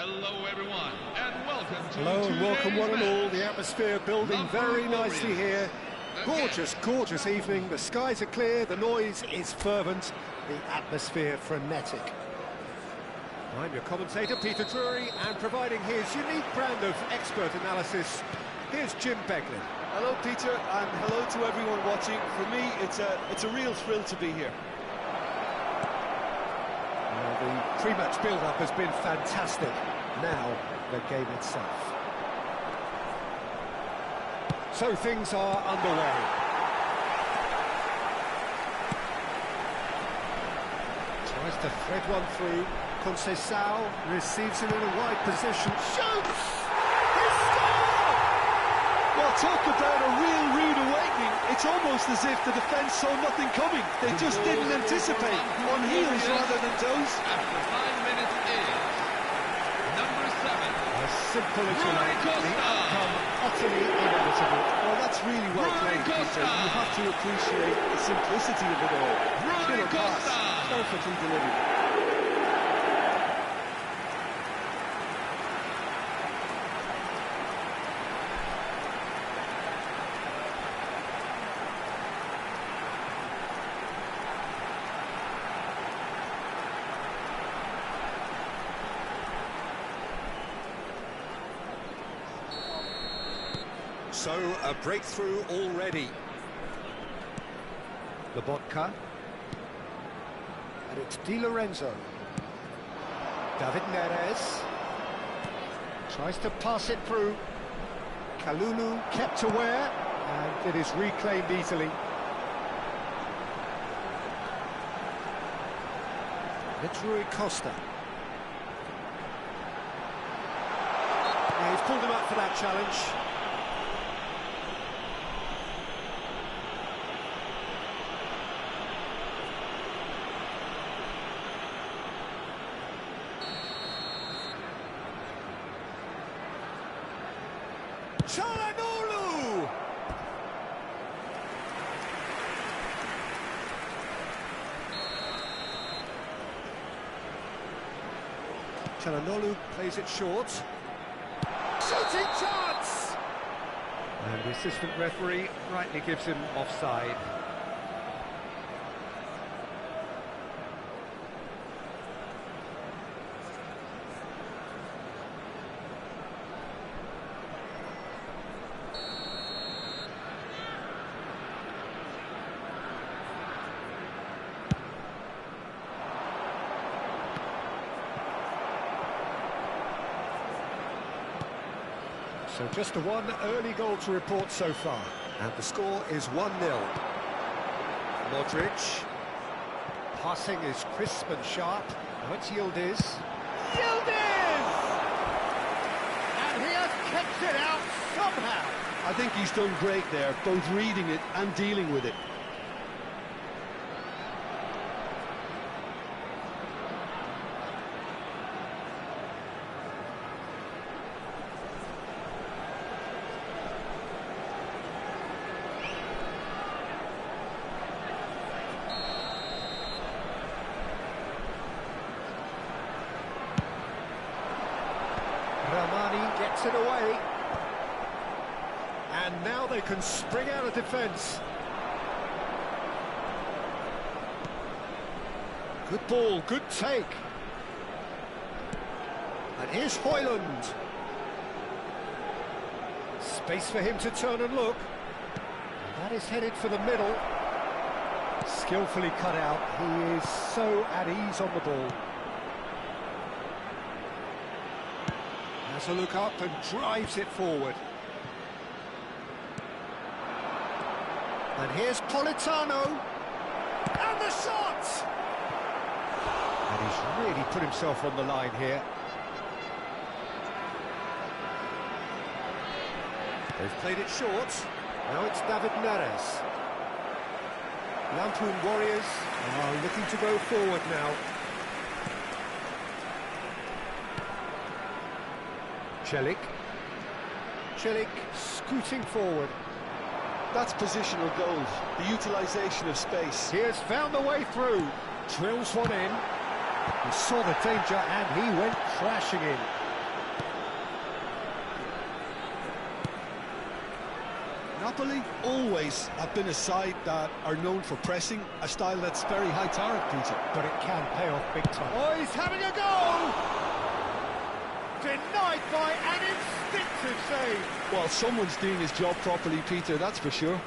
Hello everyone, and welcome to Hello and welcome one and all. match. The atmosphere building very nicely here. Gorgeous, gorgeous evening. The skies are clear, the noise is fervent, the atmosphere frenetic. I'm your commentator, Peter Drury, and providing his unique brand of expert analysis, here's Jim Beglin. Hello Peter, and hello to everyone watching. For me, it's a real thrill to be here. Well, the pre-match build-up has been fantastic. Now, the game itself. So things are underway. Tries to thread one through. Conceição receives it in a wide position. Shoots! He scored! Well, talk about a real rude awakening. It's almost as if the defence saw nothing coming. They just didn't anticipate. On heels rather than toes. After 5 minutes is number 7. As simple as you like, the Costa. outcome utterly inevitable. Well, that's really well played, Peter. You have to appreciate the simplicity of it all. Killer pass, perfectly delivered. So, a breakthrough already. Lobotka. And it's Di Lorenzo. David Neres. Tries to pass it through. Kalulu kept aware, and it is reclaimed easily. It's Rui Costa. He's pulled him up for that challenge. Çalhanoğlu! Çalhanoğlu plays it short. Shooting chance! And the assistant referee rightly gives him offside. So just one early goal to report so far, and the score is 1-0. Modric. Passing is crisp and sharp. Now it's Yildiz. Yildiz! And he has kept it out somehow. I think he's done great there, both reading it and dealing with it. Ramani gets it away. And now they can spring out of defence. Good ball, good take. And here's Højlund. Space for him to turn and look. That is headed for the middle. Skillfully cut out. He is so at ease on the ball. Has a look up and drives it forward. And here's Politano. And the shot! And he's really put himself on the line here. They've played it short. Now it's David Neres. Lampoon Warriors are looking to go forward now. Celik scooting forward. That's positional goals, the utilisation of space. He has found the way through. Drills one in. He saw the danger and he went crashing in. Napoli always have been a side that are known for pressing, a style that's very high-tariff, Peter. But it can pay off big time. Oh, he's having a go! Denied by an instinctive save. Well, someone's doing his job properly, Peter, that's for sure.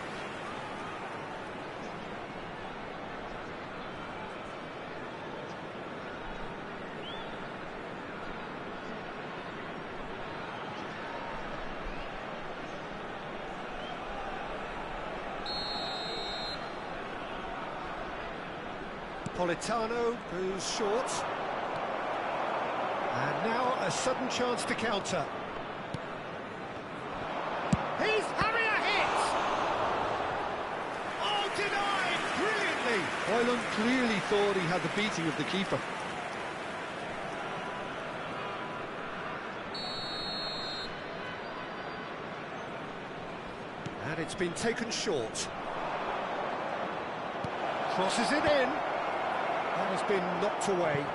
Politano goes short. And now a sudden chance to counter. He's having a hit! Oh, denied brilliantly! Hoyland clearly thought he had the beating of the keeper. And it's been taken short. Crosses it in. That has been knocked away.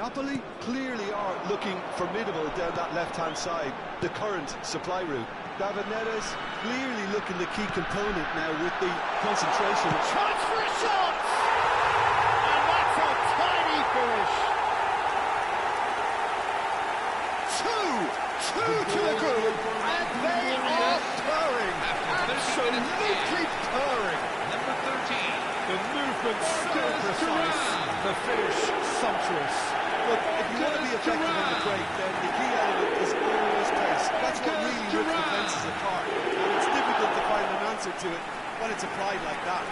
Napoli clearly are looking formidable down that left-hand side, the current supply route. David Neres clearly looking the key component now with the concentration. Chance for a shot! And that's a tiny finish. Two to the group, and they are purring. Absolutely purring. Number 13. The movement so precise, the finish sumptuous. Look, if you want to be effective in the break, then the key element is always pace. That's what really rips defences apart. And it's difficult to find an answer to it when it's applied like that.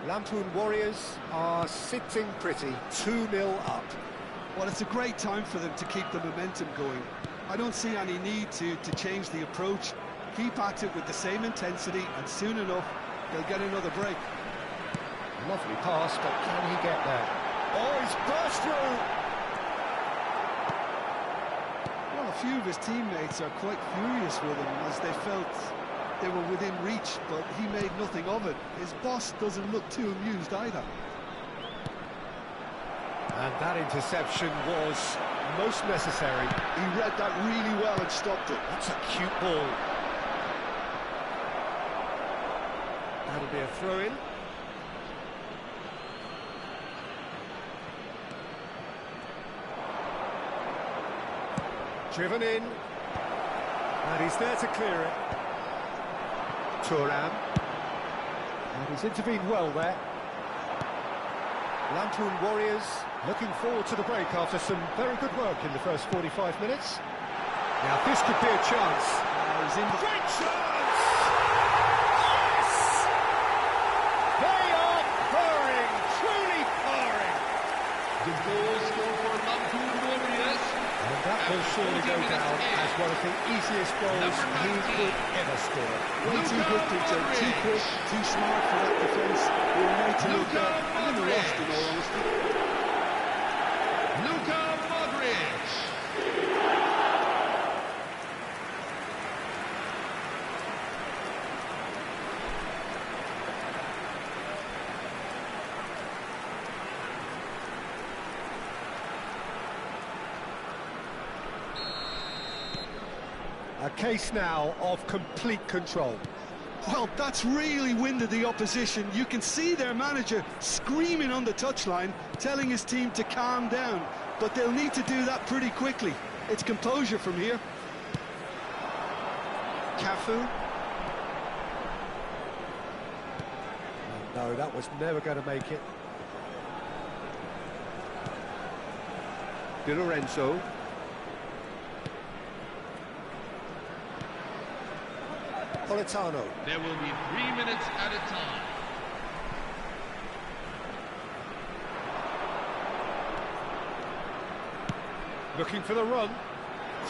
Lampoon Warriors are sitting pretty, 2-0 up. Well, it's a great time for them to keep the momentum going. I don't see any need to change the approach. Keep at it with the same intensity, and soon enough, they'll get another break. Lovely pass, but can he get there? Oh, he's burst through! Well, a few of his teammates are quite furious with him as they felt they were within reach, but he made nothing of it. His boss doesn't look too amused either. And that interception was most necessary. He read that really well and stopped it. That's a cute ball. That'll be a throw-in. Driven in. And he's there to clear it. Thuram. And he's intervened well there. Lampoon Warriors looking forward to the break after some very good work in the first 45 minutes. Now this could be a chance. He's in. Great chance! Yes! They are purring, truly purring. The goal scored for Lampoon Warriors. And that will surely go down as one of the easiest goals he could ever score. Way too good, Peter. Too quick, too smart for that defence. We're made to look at and the rest, in all honesty. Luka Modric. A case now of complete control. Well, that's really winded the opposition. You can see their manager screaming on the touchline, telling his team to calm down. But they'll need to do that pretty quickly. It's composure from here. Cafu. No, that was never going to make it. Di Lorenzo. Politano. There will be 3 minutes at a time. Looking for the run.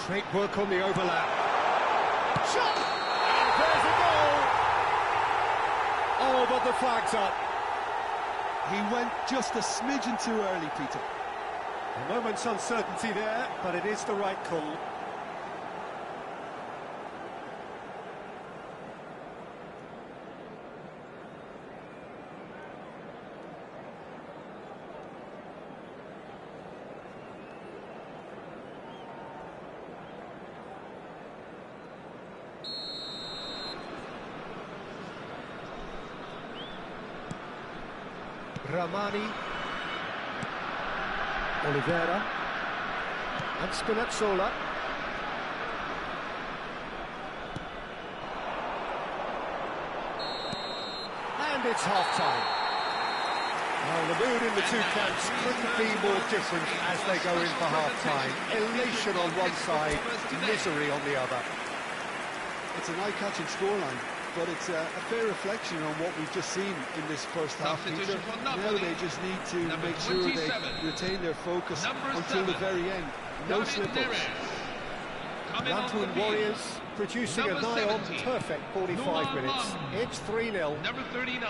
Great work on the overlap. Shot! And there's a goal! Oh, but the flag's up. He went just a smidgen too early, Peter. A moment's uncertainty there, but it is the right call. Ramani, Oliveira, and Spinazzola. And it's half-time. Well, the mood in the two camps couldn't be more different as they go in for half-time. Elation on one side, misery on the other. It's an eye-catching scoreline, but it's a fair reflection on what we've just seen in this first half. Now they just need to make sure they retain their focus until the very end. No slip-ups. Napoli Warriors producing a nigh-on perfect 45 minutes. It's 3-0. Number 39.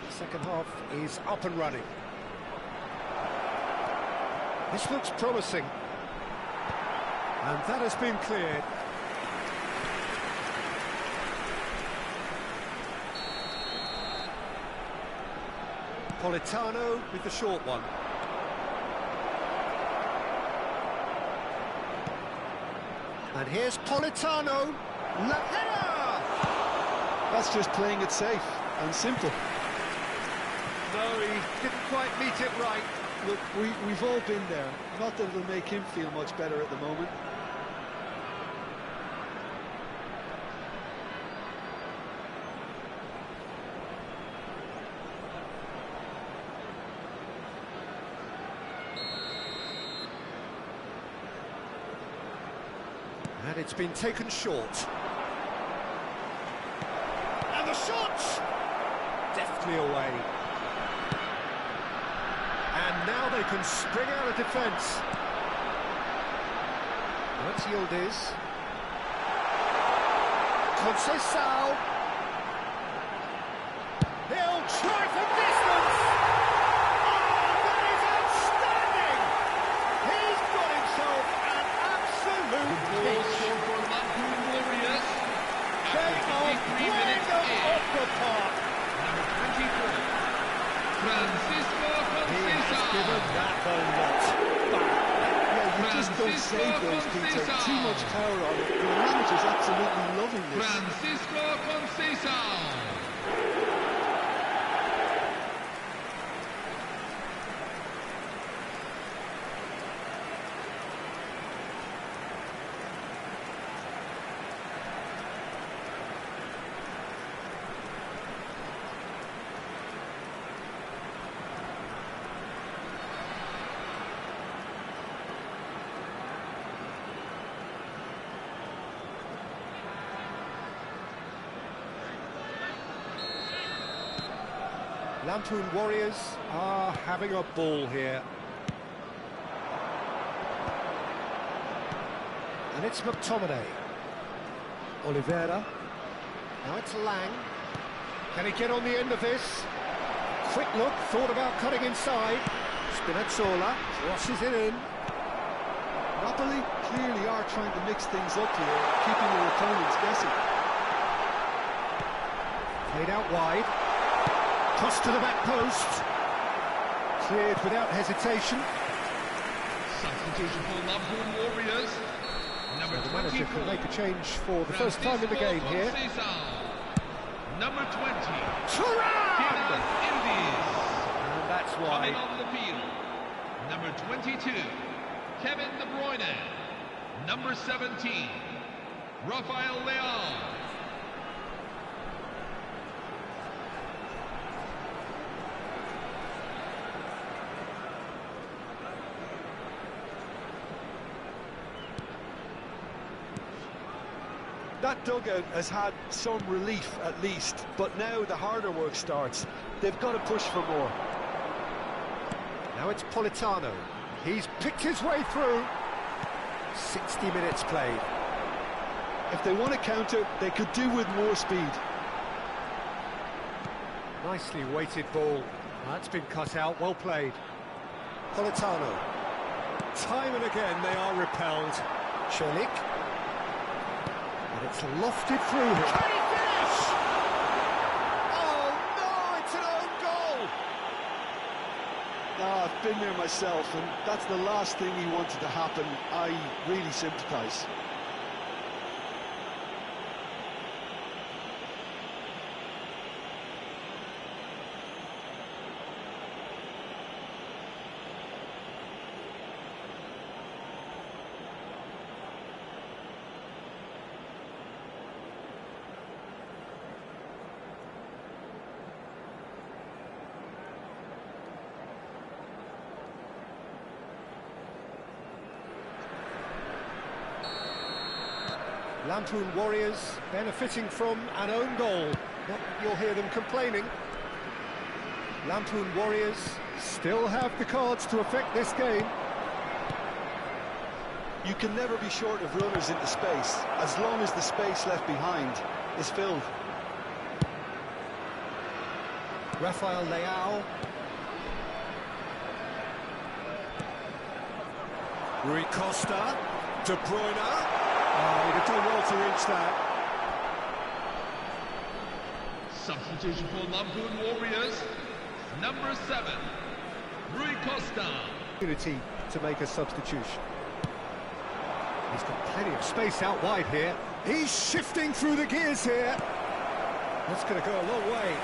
The second half is up and running. This looks promising. And that has been cleared. Politano with the short one. And here's Politano. La header! That's just playing it safe and simple. No, he didn't quite meet it right. Look, we've all been there. Not that it'll make him feel much better at the moment. And it's been taken short. And the shot! Deftly away. And now they can spring out of defence. That's Yildiz. Conceição. He'll try for distance! Oh, that is outstanding! He's got himself an absolute pitch. They are playing them off the park. Number 24. Francisco He has given Conceição. that the lot. Yeah, you just don't save those, Peter. Too much power on it. The manager's absolutely loving this. Francisco Conceição. Lampoon Warriors are having a ball here. And it's McTominay. Oliveira. Now it's Lang. Can he get on the end of this? Quick look, thought about cutting inside. Spinazzola crosses it in. Napoli clearly are trying to mix things up here, keeping their opponents guessing. Played out wide. Cross to the back post. Cleared without hesitation. Substitution for Napoli Warriors. Number So the manager 24. can make a change for the first time in the game here. Number 20. Thuram! Yildiz. And that's Coming why. on the field. Number 22. Kevin De Bruyne. Number 17. Rafael Leão. That dugout has had some relief at least, but now the harder work starts. They've got to push for more. Now it's Politano. He's picked his way through. 60 minutes played. If they want to counter, they could do with more speed. Nicely weighted ball. That's been cut out, well played. Politano. Time and again they are repelled. Celik. And it's lofted through him. Can he finish? Oh no, it's an own goal! I've been there myself, and that's the last thing he wanted to happen. I really sympathise. Lampoon Warriors benefiting from an own goal. Not that you'll hear them complaining. Lampoon Warriors still have the cards to affect this game. You can never be short of runners into space, as long as the space left behind is filled. Rafael Leao. Rui Costa. De Bruyne. Oh, he'd have done well to reach that. Substitution for Lampoon Warriors. Number 7, Rui Costa. Opportunity to make a substitution. He's got plenty of space out wide here. He's shifting through the gears here. That's going to go a long way.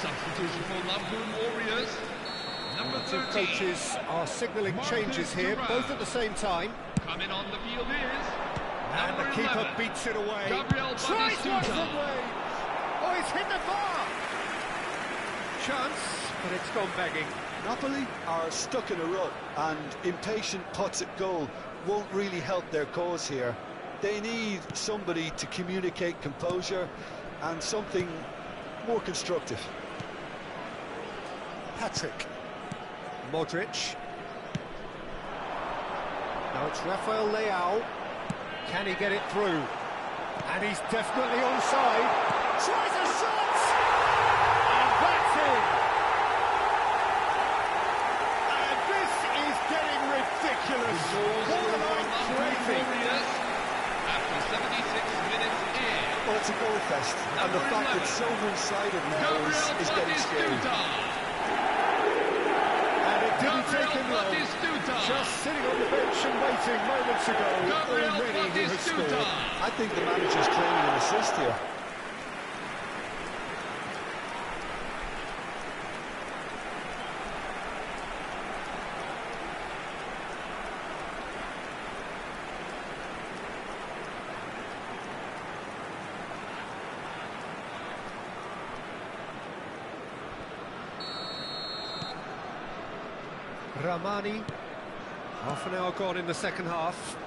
Substitution for Lampoon Warriors. Number Two 13. coaches are signalling changes here, both at the same time. Coming on the field is And the number keeper 11, beats it away. Gabriel Tries one Batistuta. from way. Oh, he's hit the bar. Chance, but it's gone begging. Napoli are stuck in a rut, and impatient putts at goal won't really help their cause here. They need somebody to communicate composure and something more constructive. Patrick. Modric. Now it's Rafael Leao. Can he get it through? And he's definitely onside. Tries a shot! And that's in! And this is getting ridiculous. Borderline crazy. After 76 minutes in. Well, it's a goal fest, and the fact that it's so one-sided now is getting scary. And it didn't take him long. Just sitting on the bench and waiting moments ago. Already he has scored. I think the manager's claiming an assist here. Ramani. Half an hour gone in the second half.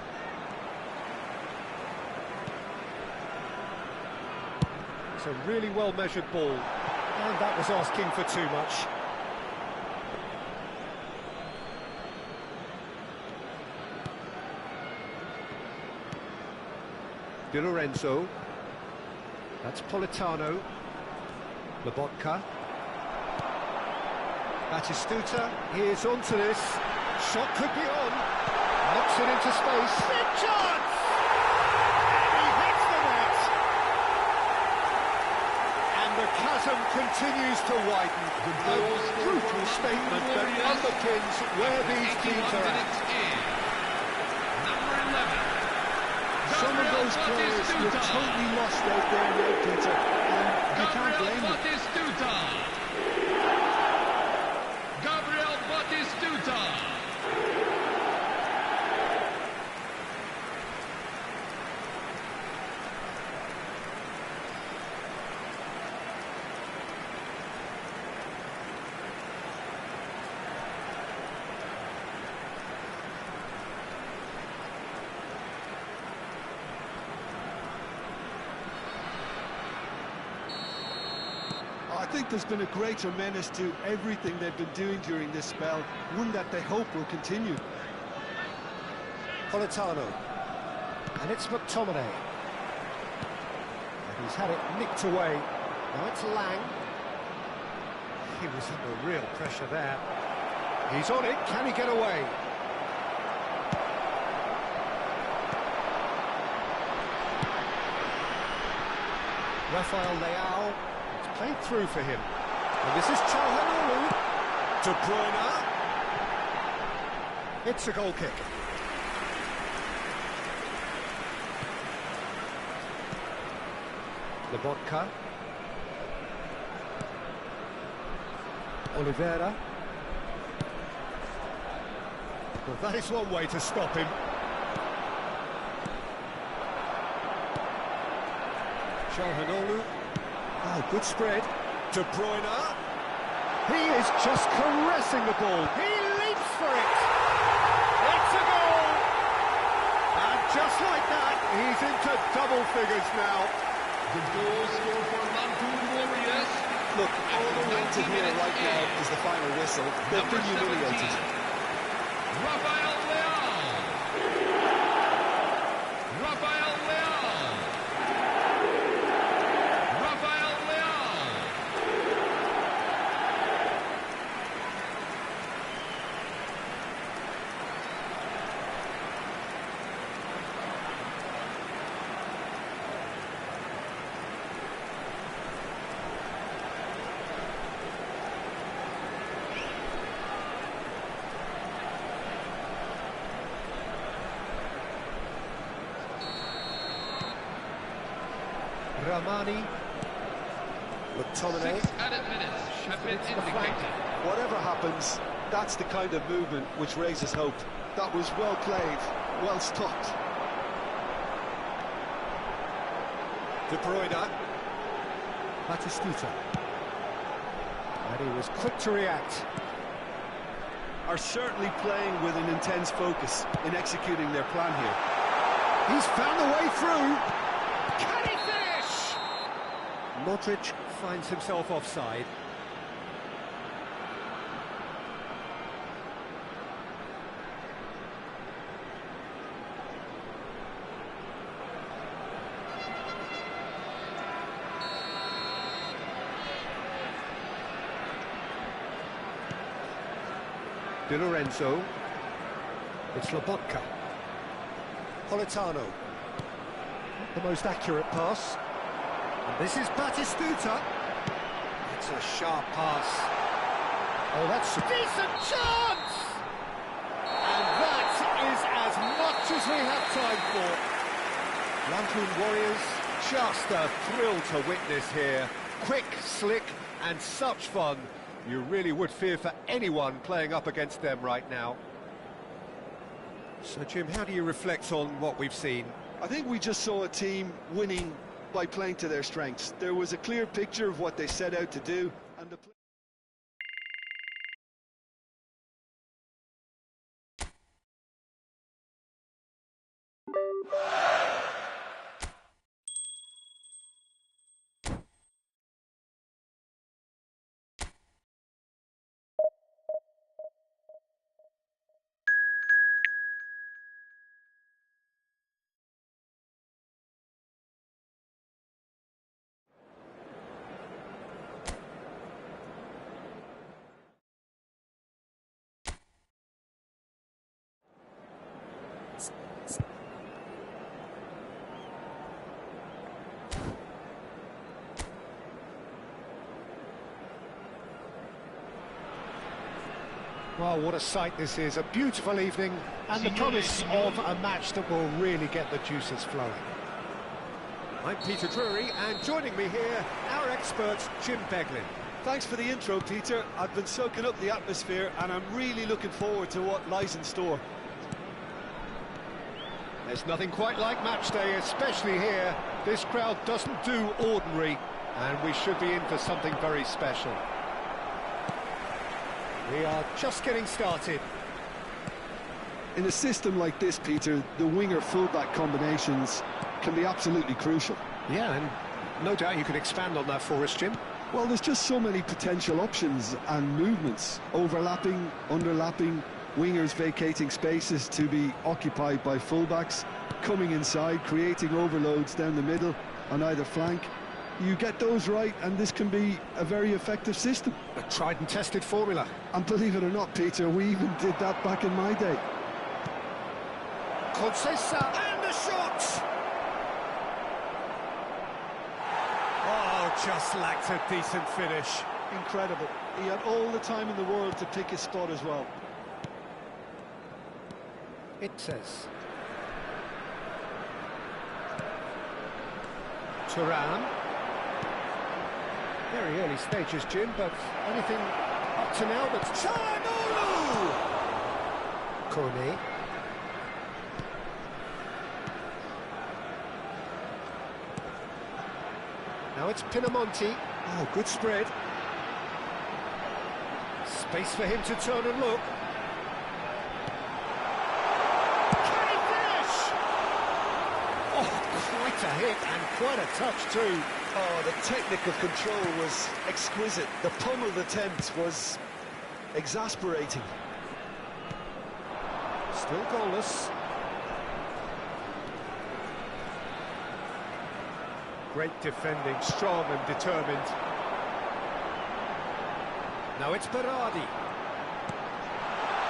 It's a really well-measured ball. And that was asking for too much. Di Lorenzo. That's Politano. Lobotka. Batistuta, he is onto this. Shot could be on. Knocks it into space. Big chance! And he hits the net. And the chasm continues to widen. A brutal statement that underpins where these teams are at. Number 11. Some of those players were totally lost out there now, Peter, and you can't blame them. Gabriel Batistuta. I think there's been a greater menace to everything they've been doing during this spell, one that they hope will continue. Politano. And it's McTominay. And he's had it nicked away. Now it's Lang. He was under real pressure there. He's on it. Can he get away? Rafael Leao. It's played through for him. And this is Calhanoglu. De Bruyne. It's a goal kick. Lobotka. Oliveira. Well, that is one way to stop him. Calhanoglu. Oh, good spread. De Bruyne. He is just caressing the ball. He leaps for it. It's a goal. And just like that, he's into double figures now. The goal scored for Napoli Warriors. Look, all they want to hear right now is the final whistle. They've been humiliated. Rafael Leão. Rafael Leão. Rafael Leão. Ramani. McTominay. 6 added minutes have been indicated. Whatever happens, that's the kind of movement which raises hope. That was well played, well stopped. De Bruyne. Batistuta. And he was quick to react. Are certainly playing with an intense focus in executing their plan here. He's found a way through. Can he finish? Modric finds himself offside. Di Lorenzo. It's Lobotka. Politano. The most accurate pass. And this is Batistuta. It's a sharp pass. Oh, that's a decent chance! And that is as much as we have time for. Lampoon Warriors, just a thrill to witness here. Quick, slick, and such fun. You really would fear for anyone playing up against them right now. So, Jim, how do you reflect on what we've seen? I think we just saw a team winning by playing to their strengths. There was a clear picture of what they set out to do, and the Well, what a sight this is. A beautiful evening and the promise of a match that will really get the juices flowing. I'm Peter Drury, and joining me here, our expert, Jim Beglin. Thanks for the intro, Peter. I've been soaking up the atmosphere, and I'm really looking forward to what lies in store. There's nothing quite like match day, especially here. This crowd doesn't do ordinary, and we should be in for something very special. We are just getting started. In a system like this, Peter, the winger-fullback combinations can be absolutely crucial. Yeah, and no doubt you can expand on that for us, Jim. Well, there's just so many potential options and movements. Overlapping, underlapping, wingers vacating spaces to be occupied by fullbacks, coming inside, creating overloads down the middle on either flank. You get those right, and this can be a very effective system. A tried and tested formula. And believe it or not, Peter, we even did that back in my day. Concesa, and the shot! Oh, just lacked a decent finish. Incredible. He had all the time in the world to pick his spot as well. It says. Turan. Very early stages, Jim, but anything up to now that's... Chanolu! Kone. Now it's Pinamonti. Oh, good spread. Space for him to turn and look. Can he finish? hit and quite a touch too. Oh, the technical control was exquisite. The pummeled attempt was exasperating. Still goalless. Great defending, strong and determined. Now it's Berardi.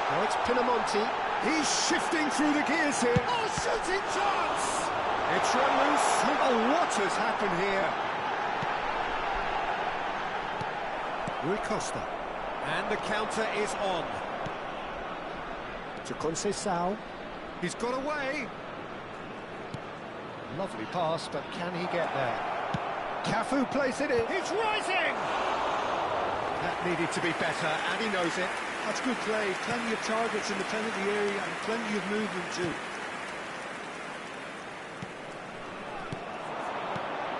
Now it's Pinamonti. He's shifting through the gears here. Oh, shooting chance! It's run loose. Oh, what has happened here? Rui Costa. And the counter is on. To Conceição. He's got away. Lovely pass, but can he get there? Cafu plays it in. He's rising! That needed to be better, and he knows it. That's good play. Plenty of targets in the penalty area and plenty of movement too.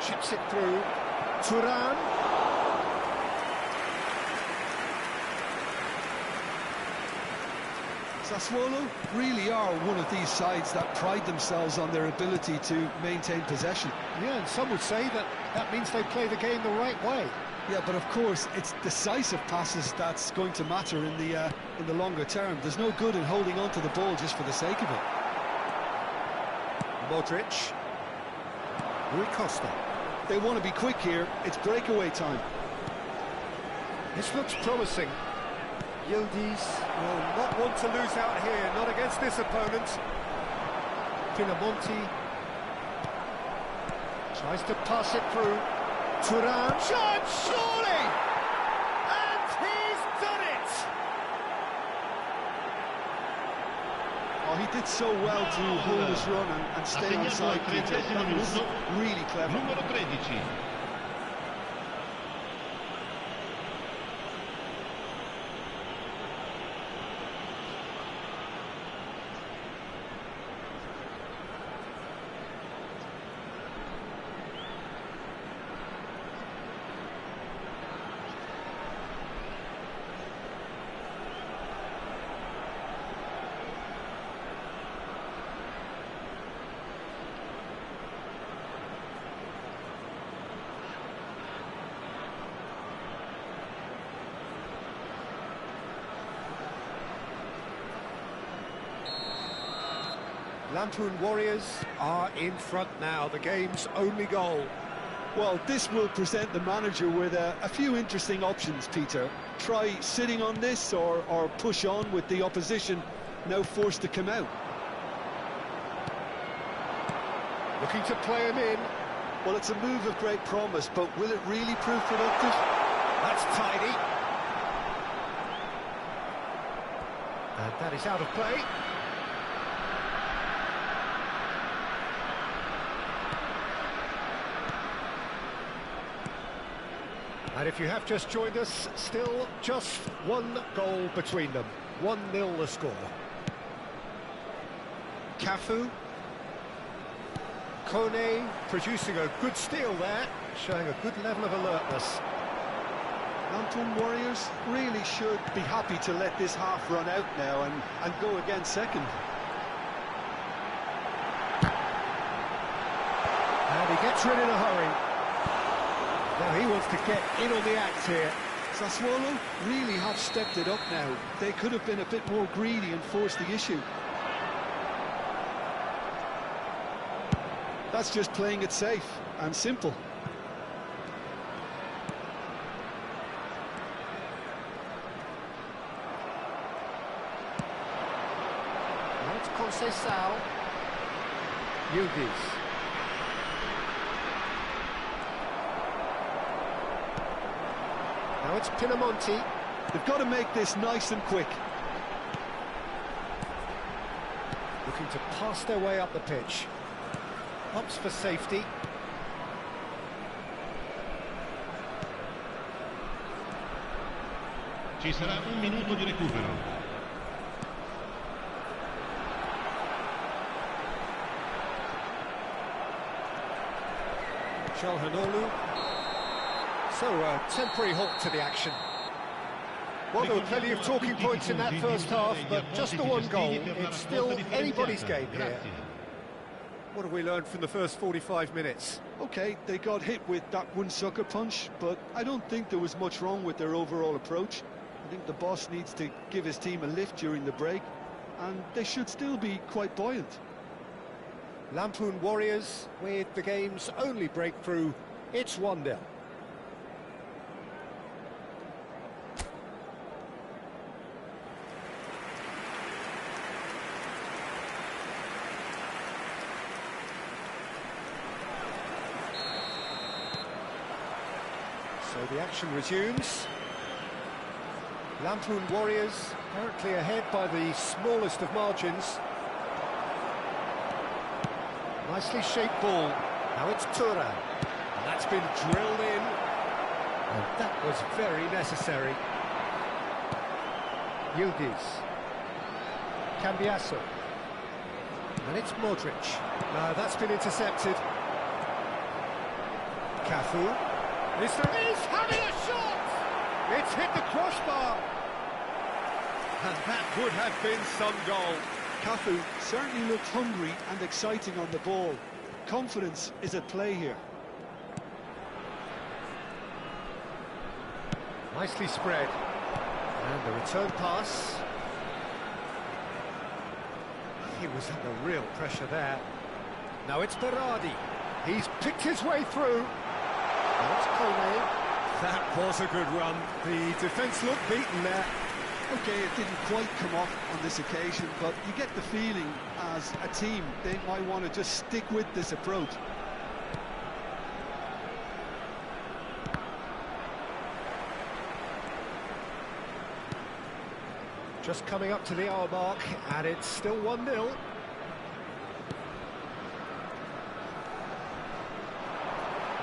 Chips it through. Turan. Sassuolo really are one of these sides that pride themselves on their ability to maintain possession. Yeah, and some would say that that means they play the game the right way. Yeah, but of course, it's decisive passes that's going to matter in the longer term. There's no good in holding on to the ball just for the sake of it. Modric. Rui Costa. They want to be quick here. It's breakaway time. This looks promising. Yildiz will not want to lose out here, not against this opponent. Pinamonti tries to pass it through. Turan, shot, surely! And he's done it! Oh, he did so well to hold his run and stay on side, Peter. That was really clever. Numero 13. Lampoon Warriors are in front now, the game's only goal. Well, this will present the manager with a few interesting options, Peter. Try sitting on this or push on with the opposition now forced to come out. Looking to play him in. Well, it's a move of great promise, but will it really prove productive? That's tidy. And that is out of play. And if you have just joined us, still just one goal between them. 1-0 the score. Cafu. Kone producing a good steal there, showing a good level of alertness. Lampoon Warriors really should be happy to let this half run out now and go again second. And he gets rid in a hurry. Now he wants to get in on the act here. Sassuolo really have stepped it up now. They could have been a bit more greedy and forced the issue. That's just playing it safe and simple. Now it's Conceição. Yildiz. Now it's Pinamonti. They've got to make this nice and quick. Looking to pass their way up the pitch. Opts for safety. Ci sarà un minuto di recupero. Çalhanoğlu. So, a temporary halt to the action. Well, there were plenty of talking points in that first half, but just the one goal. It's still anybody's game here. What have we learned from the first 45 minutes? Okay, they got hit with that one sucker punch, but I don't think there was much wrong with their overall approach. I think the boss needs to give his team a lift during the break, and they should still be quite buoyant. Lampoon Warriors with the game's only breakthrough. It's 1-0. So the action resumes. Lampoon Warriors currently ahead by the smallest of margins. Nicely shaped ball. Now it's Turan. And that's been drilled in. And that was very necessary. Yildiz. Cambiasso. And it's Modric. No, that's been intercepted. Cafu. He's having a shot! It's hit the crossbar! And that would have been some goal. Cafu certainly looked hungry and exciting on the ball. Confidence is at play here. Nicely spread. And the return pass. He was under real pressure there. Now it's Berardi. He's picked his way through. Now it's Kone. That was a good run. The defence looked beaten there. Okay, it didn't quite come off on this occasion, but you get the feeling as a team they might want to just stick with this approach. Just coming up to the hour mark, and it's still 1-0.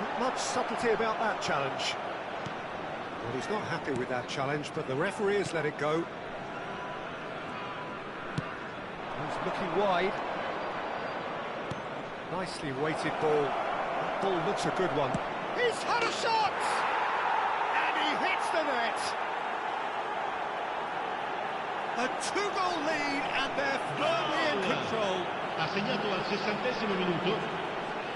Not much subtlety about that challenge. Well, he's not happy with that challenge, but the referee has let it go. He's looking wide. Nicely weighted ball. That ball looks a good one. He's had a shot! And he hits the net! A two-goal lead, and they're firmly in control. Ha segnato al 60° minuto,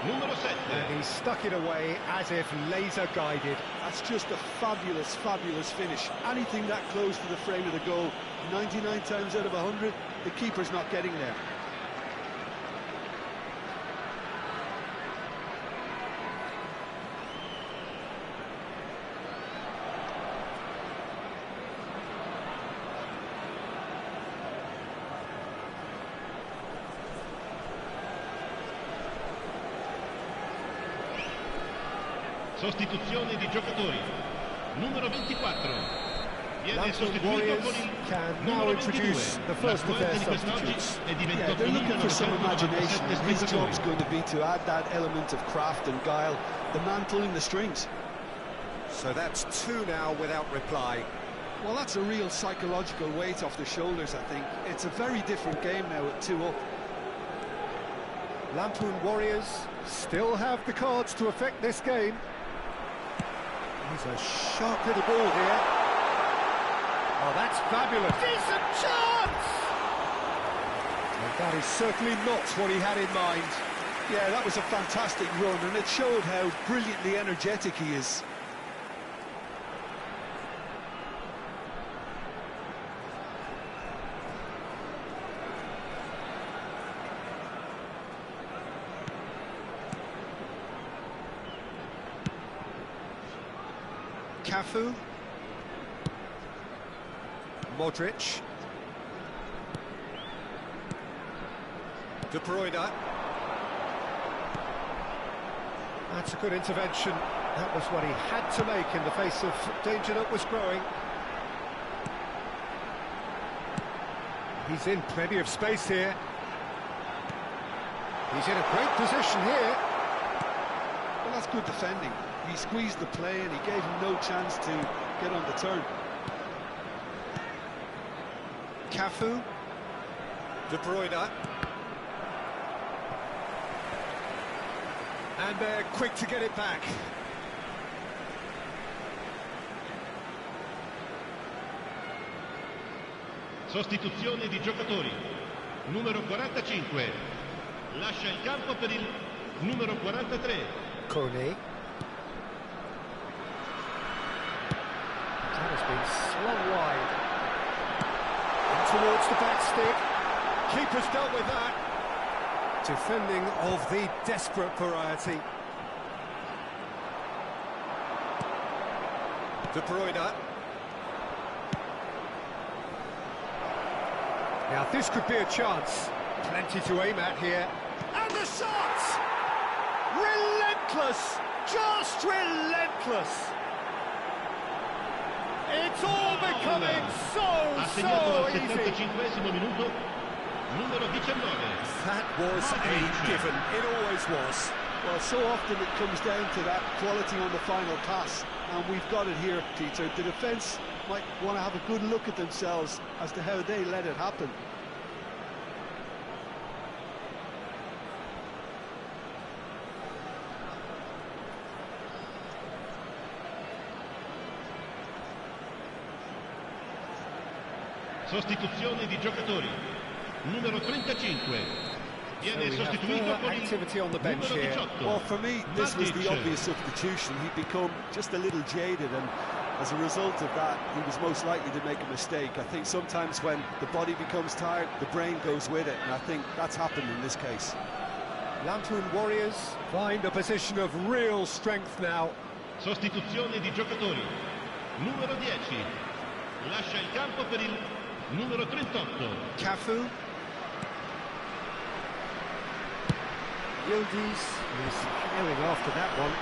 numero 7. And he stuck it away as if laser-guided. That's just a fabulous, fabulous finish. Anything that close to the frame of the goal, 99 times out of 100, the keeper's not getting there. Sostituzione di giocatori. Numero 24. Viene sostituito Warriors con il can now numero introduce 22. the first of their L'attuante di quest'oggi substitutes. è Yeah, diventato they're looking for some 1997 imagination, and his spettatori. job's going to be to add that element of craft and guile, the man pulling the strings. So that's two now without reply. Well, that's a real psychological weight off the shoulders, I think. It's a very different game now at 2 up. Lampoon Warriors still have the cards to affect this game. He's a sharp little ball here. Oh, that's fabulous. Decent chance! And that is certainly not what he had in mind. Yeah, that was a fantastic run, and it showed how brilliantly energetic he is. Cafu. Modric. De Bruyne. That's a good intervention. That was what he had to make in the face of danger that was growing. He's in plenty of space here. He's in a great position here. Well, that's good defending. He squeezed the play and he gave him no chance to get on the turn. Cafu. De Bruyne. And they're quick to get it back. Sostituzione di giocatori. Numero 45. lascia il campo per il numero 43. Kone. That has been slung wide. And towards the back stick. Keeper's dealt with that. Defending of the desperate variety. De Bruyne. Now this could be a chance. Plenty to aim at here. And the shot! Relentless! Just relentless! It's all becoming Ha segnato so al easy. 75esimo minuto, numero 19. That was a given. It always was. Well, so often it comes down to that quality on the final pass, and we've got it here, Peter. The defence might want to have a good look at themselves as to how they let it happen. Sostituzione di giocatori. Numero 35. Viene So we sostituito have con activity on the il bench numero here. 18. Well, for me, this was the Matic. obvious substitution. He'd become just a little jaded, and as a result of that, he was most likely to make a mistake. I think sometimes when the body becomes tired, the brain goes with it, and I think that's happened in this case. Lampoon Warriors find a position of real strength now. Sostituzione di giocatori. Numero 10. Lascia il campo per il numero 38. Cafu. Yildiz is carrying after that one.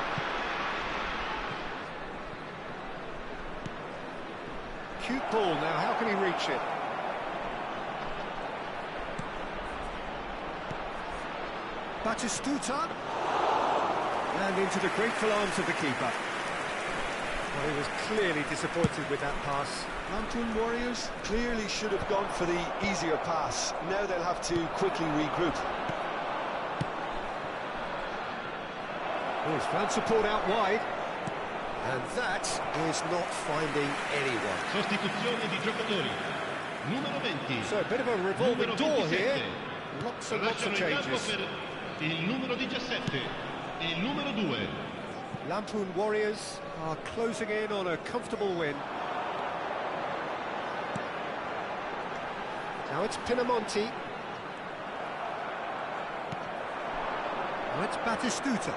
Cute ball now, how can he reach it? Batistuta. And into the grateful arms of the keeper. Well, he was clearly disappointed with that pass. Lampoon Warriors clearly should have gone for the easier pass. Now they'll have to quickly regroup. Oh, he's found support out wide. And that is not finding anyone. Sostituzione di giocatori. Numero 20. So a bit of a revolving Numero door 27. here. Lots and lots of Lasciano il campo changes. per il numero 17 e il numero 2. Lampoon Warriors are closing in on a comfortable win. Now it's Pinamonti. Now it's Batistuta.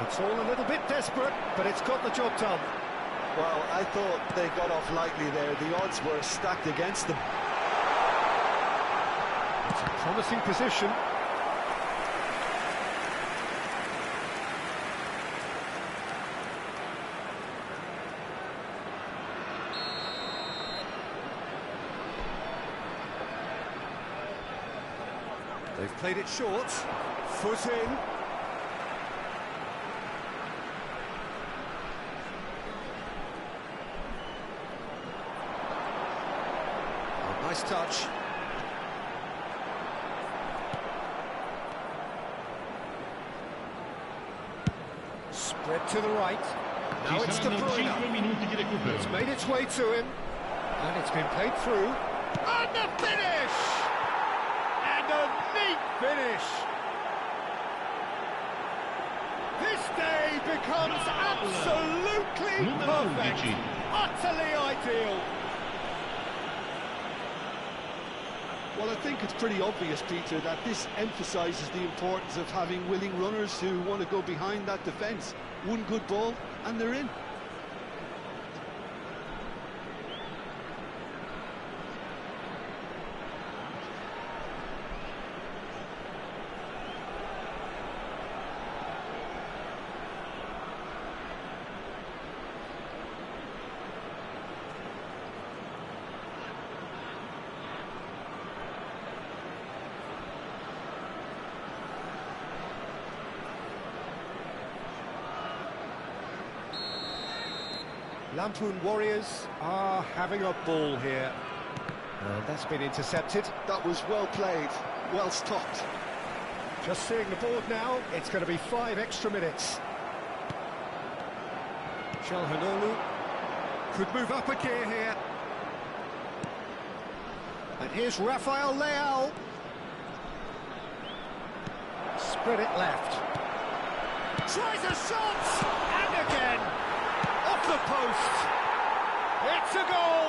It's all a little bit desperate, but it's got the job done. Well, I thought they got off lightly there. The odds were stacked against them. It's a promising position. They've played it short. Foot in. Oh, nice touch. Spread to the right. Now Ci it's De saranno 5 Bruyne. minuti di recupero. It's made its way to him. And it's been played through. And the finish! And a neat finish! This day becomes absolutely Numero perfect. 11. Utterly ideal. Well, I think it's pretty obvious, Peter, that this emphasises the importance of having willing runners who want to go behind that defence. One good ball, and they're in. Lampoon Warriors are having a ball here. And that's been intercepted. That was well played, well stopped. Just seeing the board now, it's going to be 5 extra minutes. Çalhanoğlu could move up a gear here. And here's Rafael Leao. Spread it left. Tries a shot! And again! Off the post! It's a goal!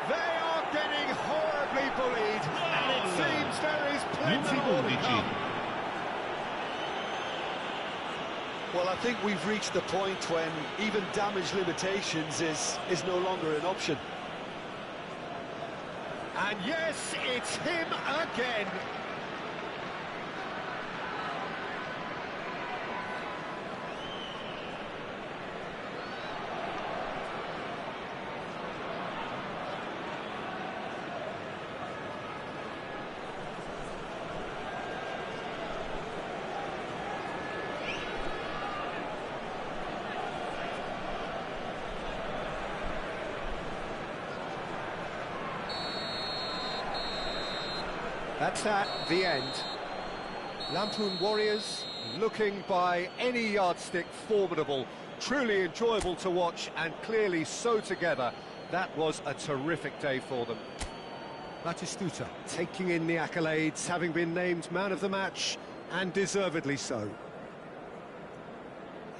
They are getting horribly bullied, and it seems there is plenty more to come. Well, I think we've reached the point when even damage limitations is no longer an option. And yes, it's him again. That's at the end. Lampoon Warriors, looking by any yardstick formidable, truly enjoyable to watch and clearly so together. That was a terrific day for them. Batistuta taking in the accolades, having been named man of the match, and deservedly so.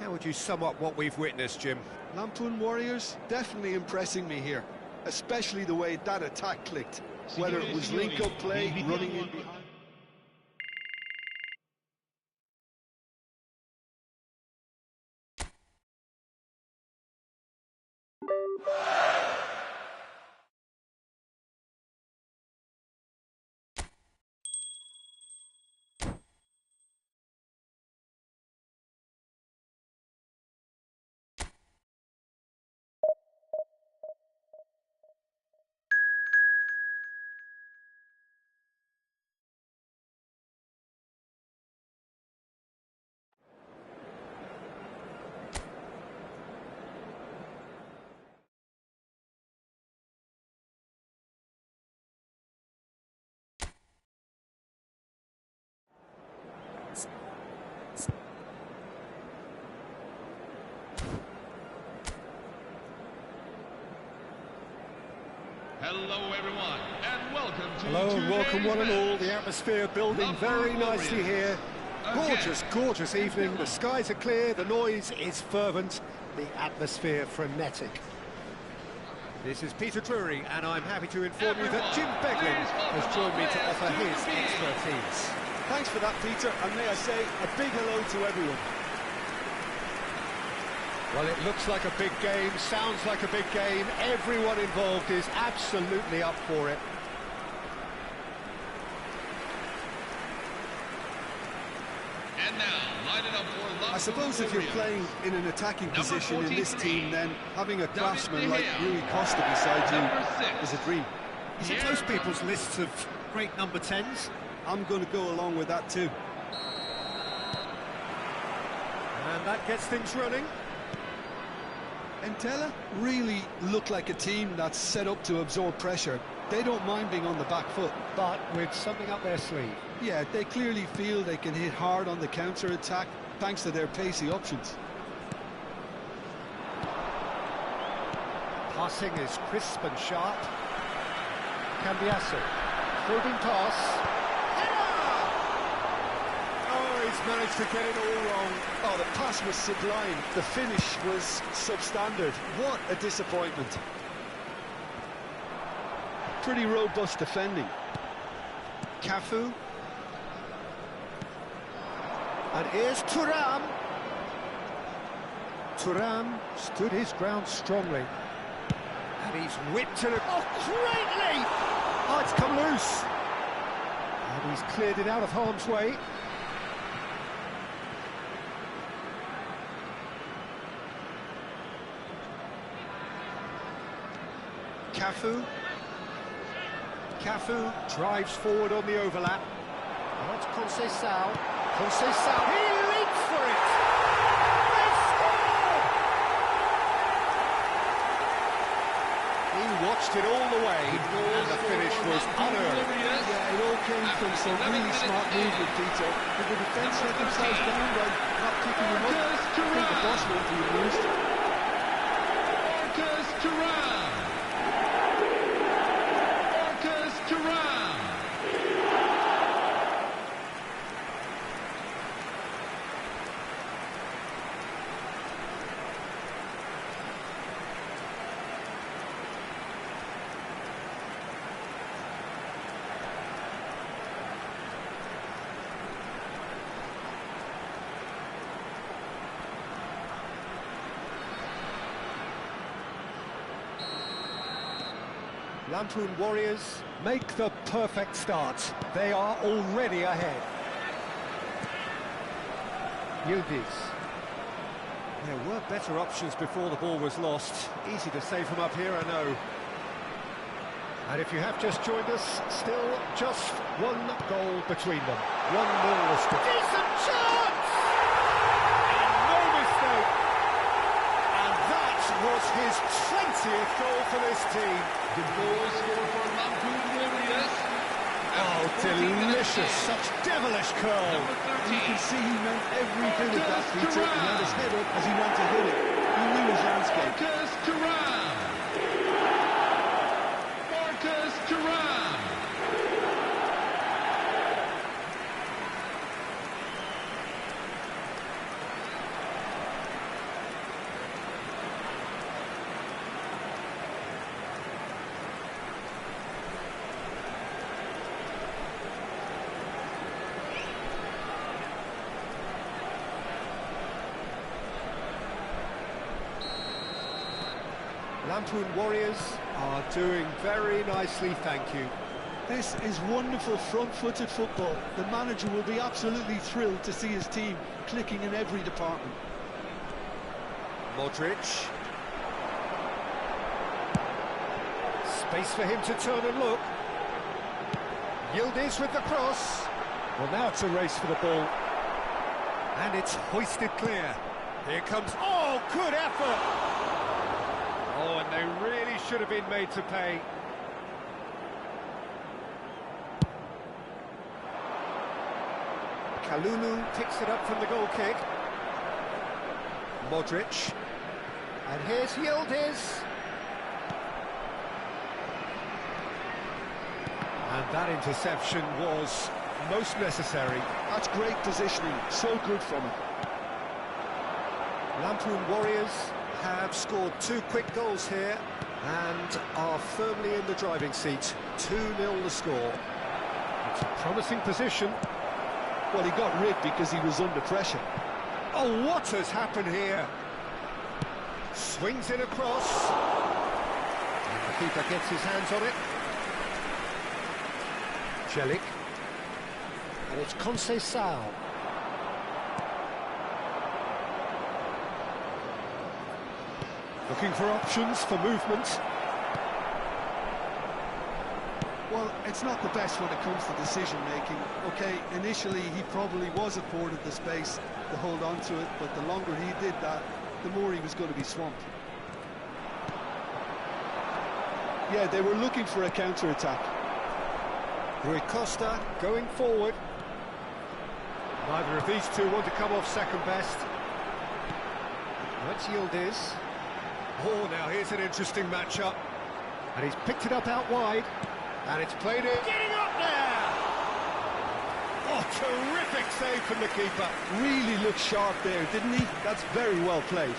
How would you sum up what we've witnessed, Jim? Lampoon Warriors definitely impressing me here, especially the way that attack clicked. Whether it was link-up play, running in behind. Hello everyone, and welcome to Hello and welcome one and all. The atmosphere building very nicely here. Gorgeous, gorgeous evening. The skies are clear, the noise is fervent, the atmosphere frenetic. This is Peter Drury, and I'm happy to inform you that Jim Beglin has joined me to offer his expertise. Thanks for that, Peter, and may I say a big hello to everyone. Well, it looks like a big game, sounds like a big game. Everyone involved is absolutely up for it. And now, line it up for I suppose if you're playing in an attacking position in this team, then having a craftsman like Rui Costa beside you is a dream. Is it most people's lists of great number 10s? I'm going to go along with that too. And that gets things running. Entella really look like a team that's set up to absorb pressure. They don't mind being on the back foot. But with something up their sleeve. Yeah, they clearly feel they can hit hard on the counter-attack thanks to their pacey options. Passing is crisp and sharp. Cambiasso, probing pass. He's managed to get it all wrong. Oh, the pass was sublime. The finish was substandard. What a disappointment. Pretty robust defending. Cafu. And here's Thuram. Thuram stood his ground strongly. And he's whipped it. Oh, greatly! Oh, it's come loose. And he's cleared it out of harm's way. Cafu drives forward on the overlap. Oh, it's Conceição. He leaps for it. They score! He watched it all the way, and the finish was unearned. Yeah, it all came from some really smart movement, Peter. Did the defence let themselves down by not picking him up? I think the boss went to be used. Lampoon Warriors make the perfect start. They are already ahead. Yildiz. There were better options before the ball was lost. Easy to save them up here, I know. And if you have just joined us, still just one goal between them. 1-0 the score. Decent chance! And no mistake! And that was his 20th goal for this team. The goal scored for Lampoon Warriors. Oh, delicious, such devilish curl. Number 13. You can see he meant every bit of that feature. He had his head up as he went to hit it. He knew his landscape. Marcus Thuram. Marcus Thuram. Lampoon Warriors are doing very nicely, thank you. This is wonderful front-footed football. The manager will be absolutely thrilled to see his team clicking in every department. Modric. Space for him to turn and look. Yildiz with the cross. Well, now it's a race for the ball. And it's hoisted clear. Here comes... Oh, good effort! Oh, and they really should have been made to pay. Kalulu picks it up from the goal kick. Modric. And here's Yildiz. And that interception was most necessary. That's great positioning, so good from him. Lampoon Warriors have scored 2 quick goals here and are firmly in the driving seat. 2-0 the score. It's a promising position. Well, he got rid because he was under pressure. Oh, what has happened here? Swings it across. And the keeper gets his hands on it. Celik. And it's Conceição. Looking for options for movement. Well, it's not the best when it comes to decision-making. OK, initially he probably was afforded the space to hold on to it, but the longer he did that, the more he was going to be swamped. Yeah, they were looking for a counter-attack. Rui Costa going forward. Neither of these two want to come off second best. That's Yildiz. Oh, now here's an interesting matchup. And he's picked it up out wide. And it's played in. Getting up there! Oh, terrific save from the keeper. Really looked sharp there, didn't he? That's very well played.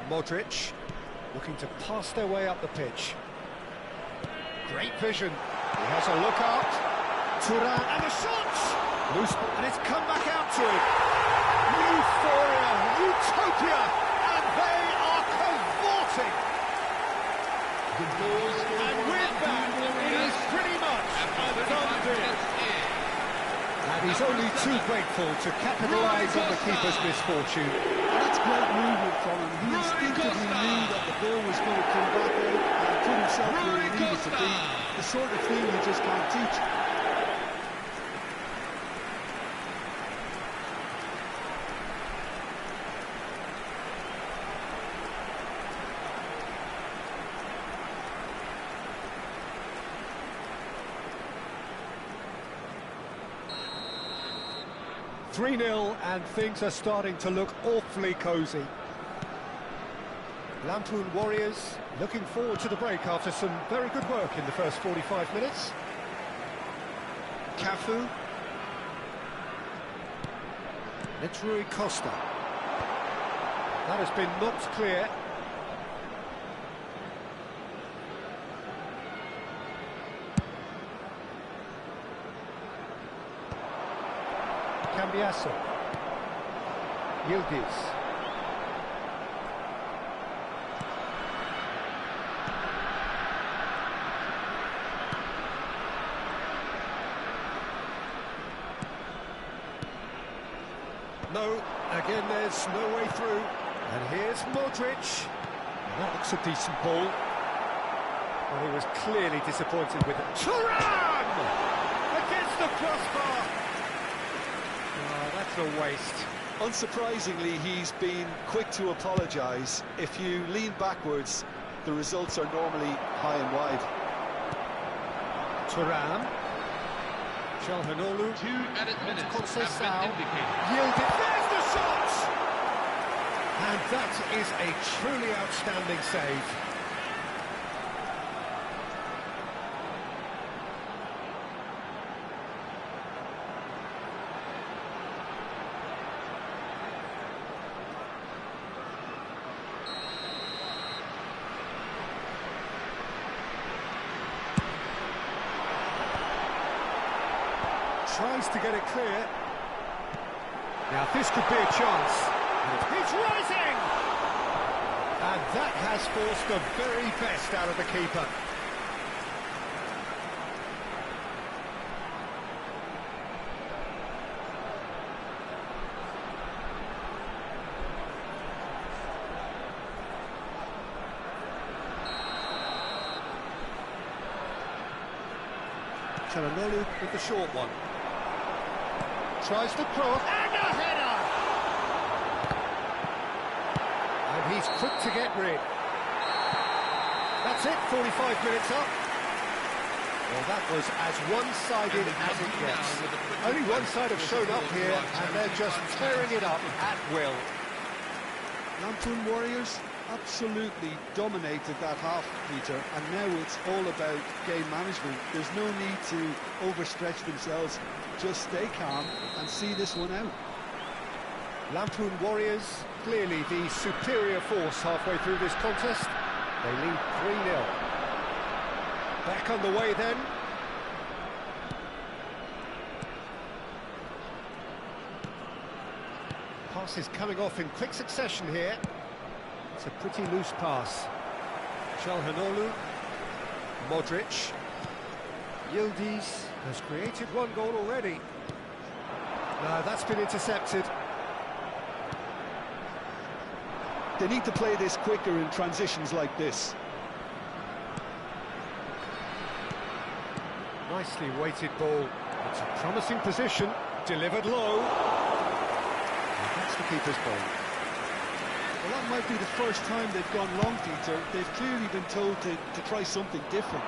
Modric looking to pass their way up the pitch. Great vision. He has a look out. Thuram and the shots! Loose, and it's come back out to him. Euphoria, utopia, and they are cavorting. And with that, it is pretty much a done deal. And he's only too grateful to capitalise on the keeper's misfortune. That's great movement from him. He instinctively knew that the ball was going to come back out and put himself where he needed to be. The sort of thing you just can't teach. .3-0 and things are starting to look awfully cosy. Lampoon Warriors looking forward to the break after some very good work in the first 45 minutes. Cafu. It's Rui Costa. That has been knocked clear. Cambiasso. Yildiz. No, again there's no way through. And here's Modric. That looks a decent ball. Well, he was clearly disappointed with it. Thuram! Against the crossbar! Oh, that's a waste. Unsurprisingly, he's been quick to apologise. If you lean backwards, the results are normally high and wide. Thuram. Calhanoglu. 2 added minutes have Conceição. been indicated. Yielded. There's the shot! And that is a truly outstanding save. Tries to get it clear. Now this could be a chance. He's rising! And that has forced the very best out of the keeper. Calhanoglu with the short one. Tries to cross, and a header! And he's quick to get rid. That's it, 45 minutes up. Well, that was as one-sided as it gets. Only one side have shown up here, and they're just tearing it up at will. Lampoon Warriors absolutely dominated that half, Peter, and now it's all about game management. There's no need to overstretch themselves. Just stay calm and see this one out. Lampoon Warriors, clearly the superior force halfway through this contest. They lead 3-0. Back on the way then. Pass is coming off in quick succession here. It's a pretty loose pass. Calhanoglu, Modric. Yildiz has created one goal already. No, that's been intercepted. They need to play this quicker in transitions like this. Nicely weighted ball. It's a promising position. Delivered low. And that's the keeper's ball. Well, that might be the first time they've gone long, Peter. They've clearly been told to try something different.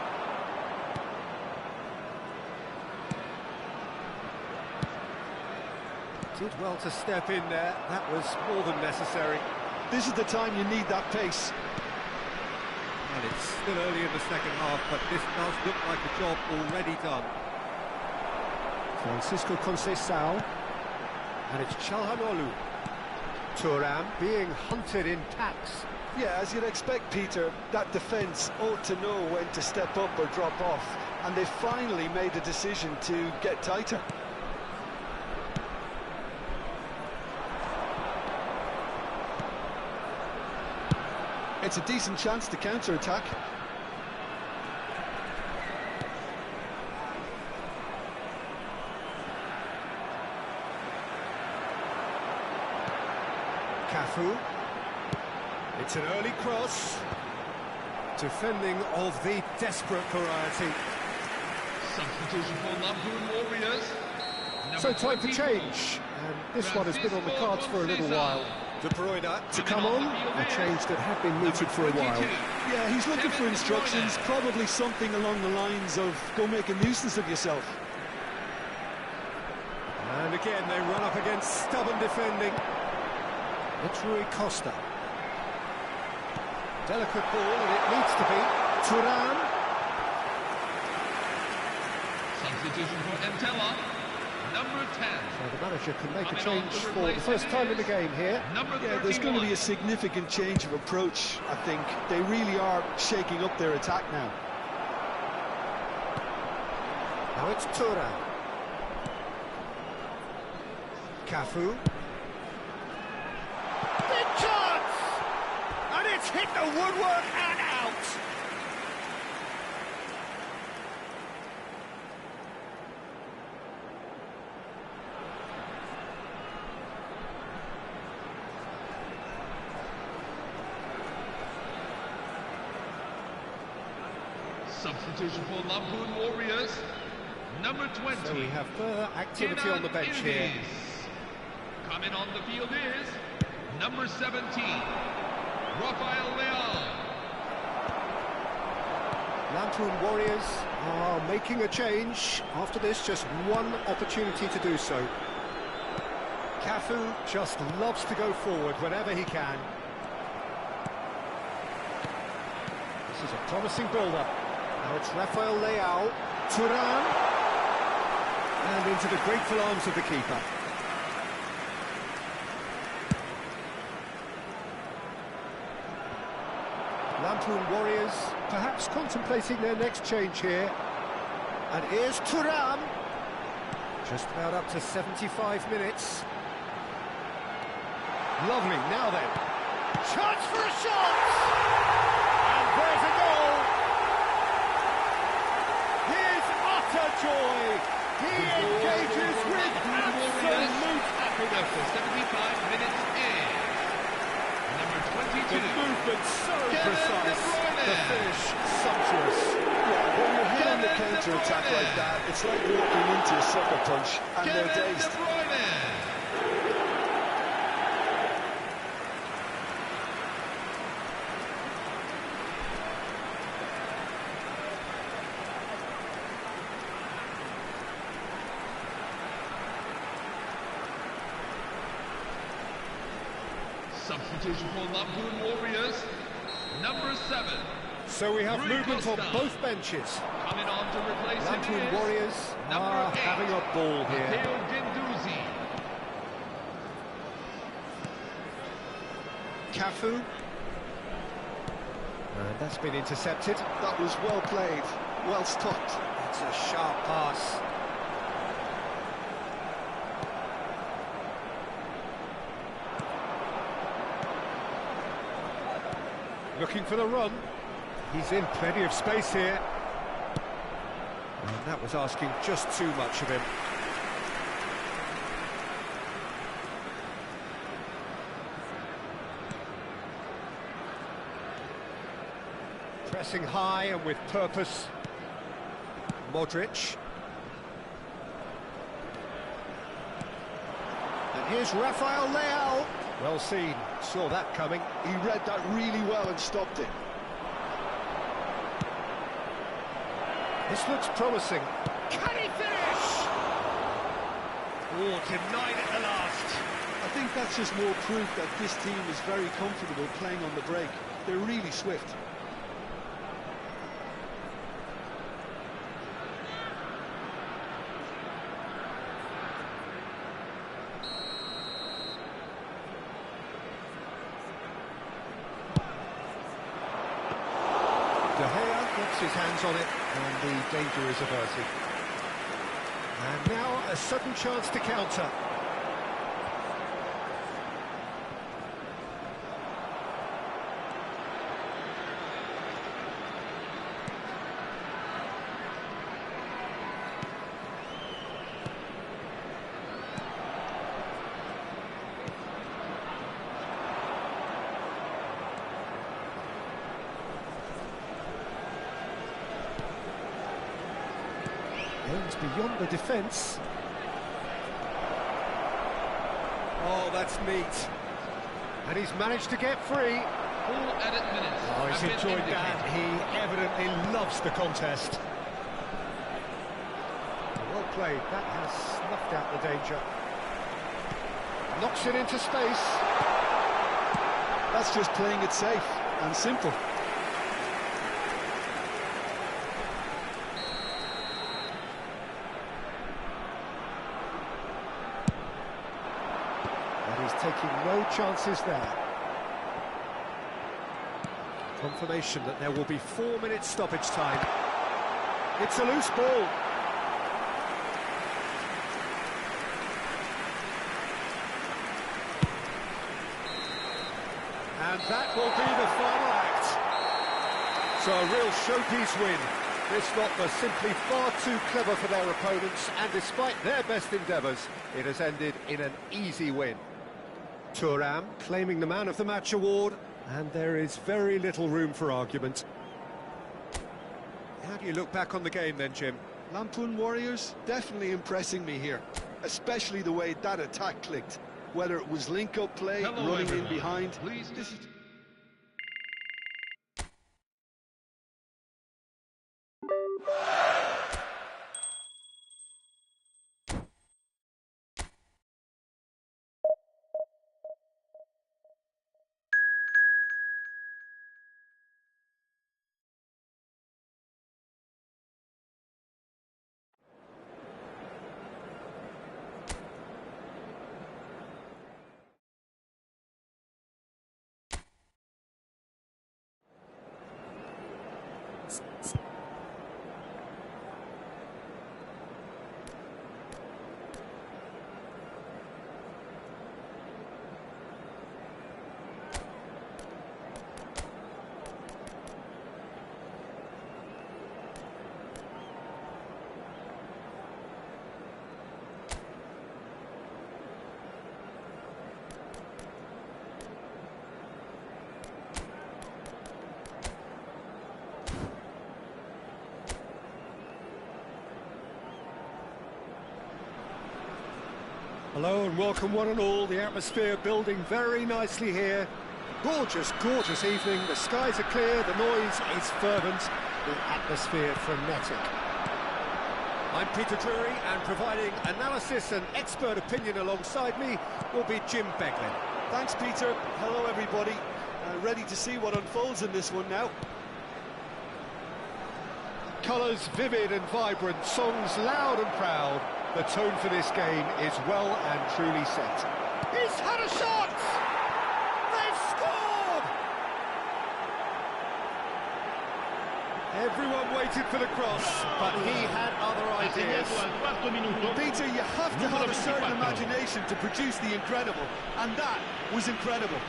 Did well to step in there. That was more than necessary. This is the time you need that pace. And it's still early in the second half, but this does look like a job already done. Francisco Conceição. And it's Calhanoglu. Thuram being hunted in packs. Yeah, as you'd expect, Peter, that defence ought to know when to step up or drop off. And they finally made a decision to get tighter. It's a decent chance to counter-attack. Cafu. It's an early cross. Defending of the desperate variety. Substitution for Lampoon Warriors. So time for change. And this one has been on the cards for a little while. De Bruyne to come on, a change that had been mooted for a while. Yeah, he's looking for instructions, probably something along the lines of go make a nuisance of yourself. And again, they run up against stubborn defending. It's Rui Costa. Delicate ball, and it needs to be. Thuram. Substitution for Entella. Number 10. So the manager can make a change for the first time in the game here. Yeah, there's going to be a significant change of approach, I think. They really are shaking up their attack now. Now it's Thuram. Cafu. Big chance! And it's hit the woodwork and out! Substitution for Lampoon Warriors, number 20. So we have further activity on the bench here. Coming on the field is number 17, Rafael Leal. Lampoon Warriors are making a change. After this, just one opportunity to do so. Cafu just loves to go forward whenever he can. This is a promising build-up. Now it's Rafael Leal, Thuram, and into the grateful arms of the keeper. Lampoon Warriors perhaps contemplating their next change here. And here's Thuram. Just about up to 75 minutes. Lovely, now then. Chance for a shot! And there's a goal! His utter joy! He engages with absolute happiness. After 75 minutes in. Number 22. The movement so precise, the finish sumptuous. Yeah, when you're hit on the counter-attack like that, it's like walking into a sucker punch and they're dazed. Substitution for Lampoon Warriors, number 7. So we have Rui movement on Costa. both benches. Coming on to replace him Lampoon is Warriors number are 8, having a ball here. Matteo Guendouzi. Cafu. And that's been intercepted. That was well played, well stopped. It's a sharp pass. Looking for the run. He's in plenty of space here. And that was asking just too much of him. Pressing high and with purpose. Modric. And here's Rafael Leal. Well seen, saw that coming. He read that really well and stopped it. This looks promising. Can he finish? Oh, denied at the last. I think that's just more proof that this team is very comfortable playing on the break. They're really swift. De Gea gets his hands on it, and the danger is averted. And now a sudden chance to counter. Aims beyond the defence. Oh, that's neat. And he's managed to get free. Full edit minutes. Oh, he's have been enjoyed that. indicated. He evidently loves the contest. Well played. That has snuffed out the danger. Knocks it into space. That's just playing it safe and simple. Taking no chances there. Confirmation that there will be 4 minutes stoppage time. It's a loose ball. And that will be the final act. So a real showpiece win. This lot was simply far too clever for their opponents, and despite their best endeavours, it has ended in an easy win. Thuram claiming the Man of the Match award, and there is very little room for argument. How do you look back on the game then, Jim? Lampoon Warriors definitely impressing me here, especially the way that attack clicked. Whether it was link-up play, Hello, running everyone. in behind. Please. This is... Hello and welcome one and all. The atmosphere building very nicely here. Gorgeous, gorgeous evening. The skies are clear, the noise is fervent, the atmosphere frenetic. I'm Peter Drury, and providing analysis and expert opinion alongside me will be Jim Beglin. Thanks, Peter. Hello, everybody. Ready to see what unfolds in this one now. Colours vivid and vibrant, songs loud and proud. The tone for this game is well and truly set. He's had a shot! They've scored! Everyone waited for the cross, but he had other ideas. Assegnato al quarto minuto. Peter, you have to Numero have a certain 24. imagination to produce the incredible, and that was incredible.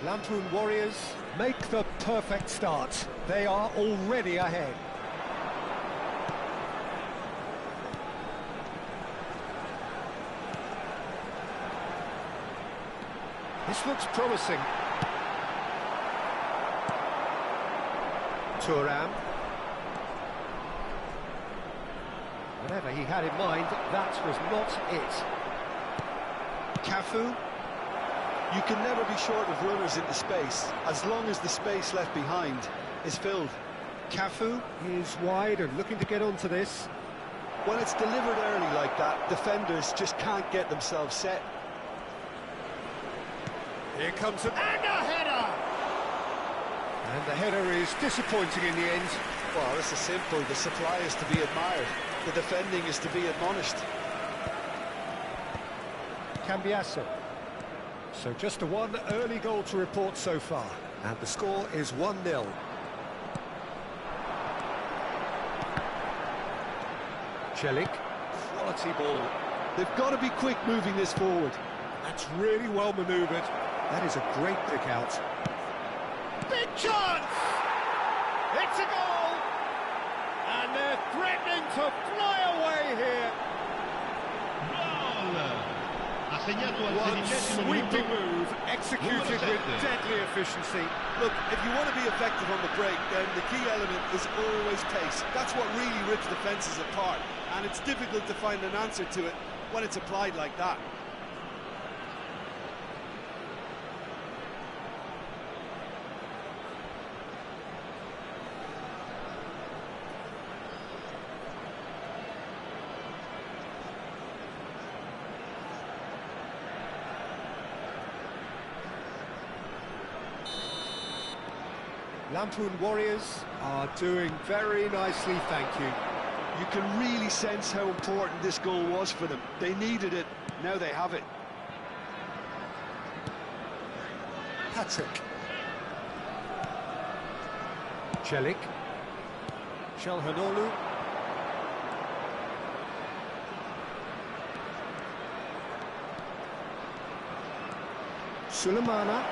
Lampoon Warriors make the perfect start. They are already ahead. This looks promising. Thuram. Whatever he had in mind, that was not it. Cafu. You can never be short of runners into space, as long as the space left behind is filled. Cafu is wide and looking to get onto this. When it's delivered early like that, defenders just can't get themselves set. Here comes and a header! And the header is disappointing in the end. Well, this is simple. The supply is to be admired. The defending is to be admonished. Cambiasso. So just a one early goal to report so far. And the score is 1-0. Celik. Quality ball. They've got to be quick moving this forward. That's really well manoeuvred. That is a great pick out. Big chance! It's a goal! And they're threatening to fly away here. Gol! Assegnato al One 16° sweeping minuto. move, executed with deadly efficiency. Look, if you want to be effective on the break, then the key element is always pace. That's what really rips defences apart, and it's difficult to find an answer to it when it's applied like that. Lampoon Warriors are doing very nicely, thank you. You can really sense how important this goal was for them. They needed it, now they have it. Patrick. Celik. Çalhanoğlu. Sulemana.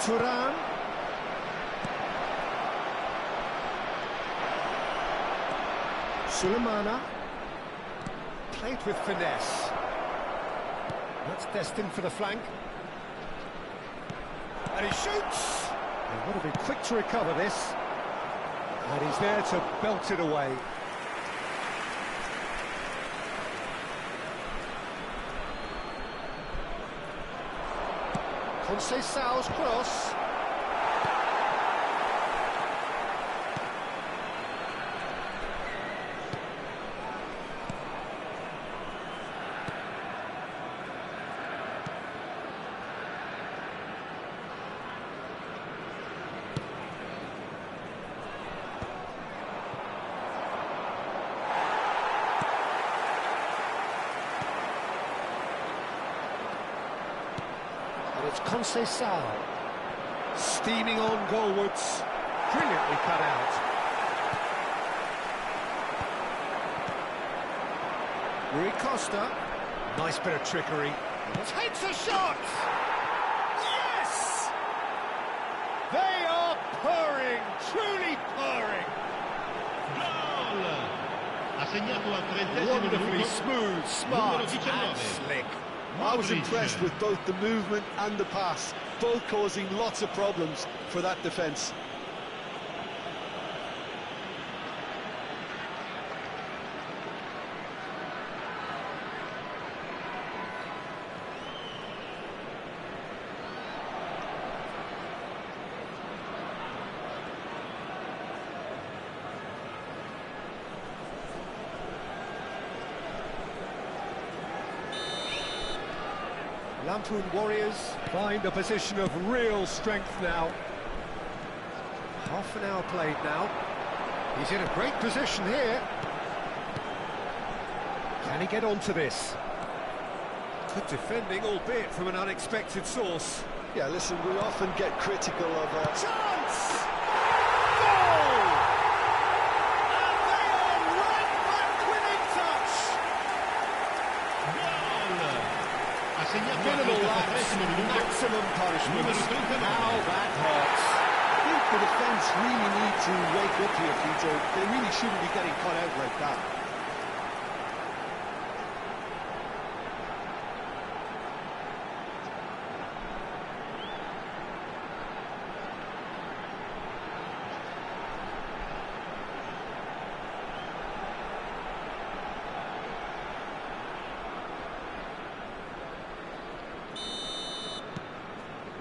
Turan. Sulemana. Played with finesse. That's destined for the flank. And he shoots! He's got to be quick to recover this. And he's there to belt it away. Conceição's cross. It's Conceição, steaming on goalwards, brilliantly cut out. Rui Costa, nice bit of trickery. Takes a shot! Yes! They are purring, truly purring. Gol! Ha segnato al 30° Wonderfully minuto. smooth, smart Numero 19. and slick. I was Modric. impressed with both the movement and the pass, both causing lots of problems for that defence. Lampoon Warriors find a position of real strength now. Half an hour played now. He's in a great position here. Can he get onto this? Good defending, albeit from an unexpected source. Yeah, listen, we often get critical of... Chance! Goal! And they are right back within touch! Gol! Ha segnato al Minimal lapse, 33° minuto. maximum punishment. Numero 39. How that hurts. I think the defence really need to wake up here, Peter. They really shouldn't be getting caught out like that.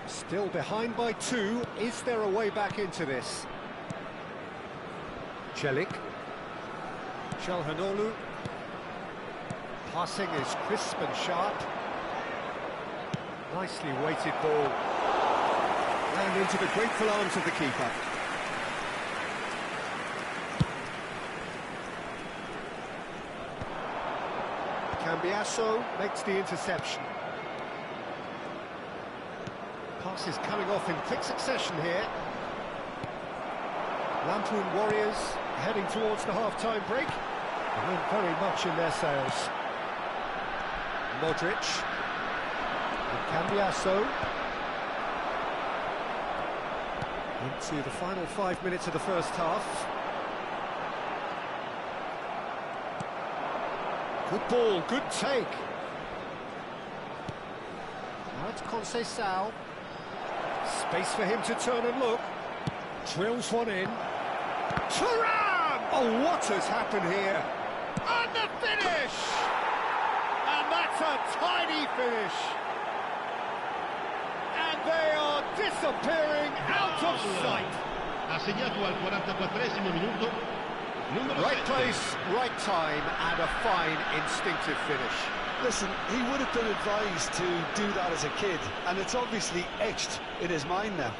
Still behind by 2. Is there a way back into this? Celik. Çalhanoğlu. Passing is crisp and sharp. Nicely weighted ball. And into the grateful arms of the keeper. Cambiasso makes the interception. Pass is coming off in quick succession here. Lampoon Warriors heading towards the half-time break. They went very much in their sails. Modric. And Cambiasso. Into the final 5 minutes of the first half. Good ball, good take. Now it's Conceição. Space for him to turn and look. Drills one in. Turan! Oh, what has happened here? And the finish! And that's a tiny finish. And they are disappearing out of sight. Ha segnato al 44° minuto. Numero Right 7. place, right time, and a fine instinctive finish. Listen, he would have been advised to do that as a kid, and it's obviously etched in his mind now.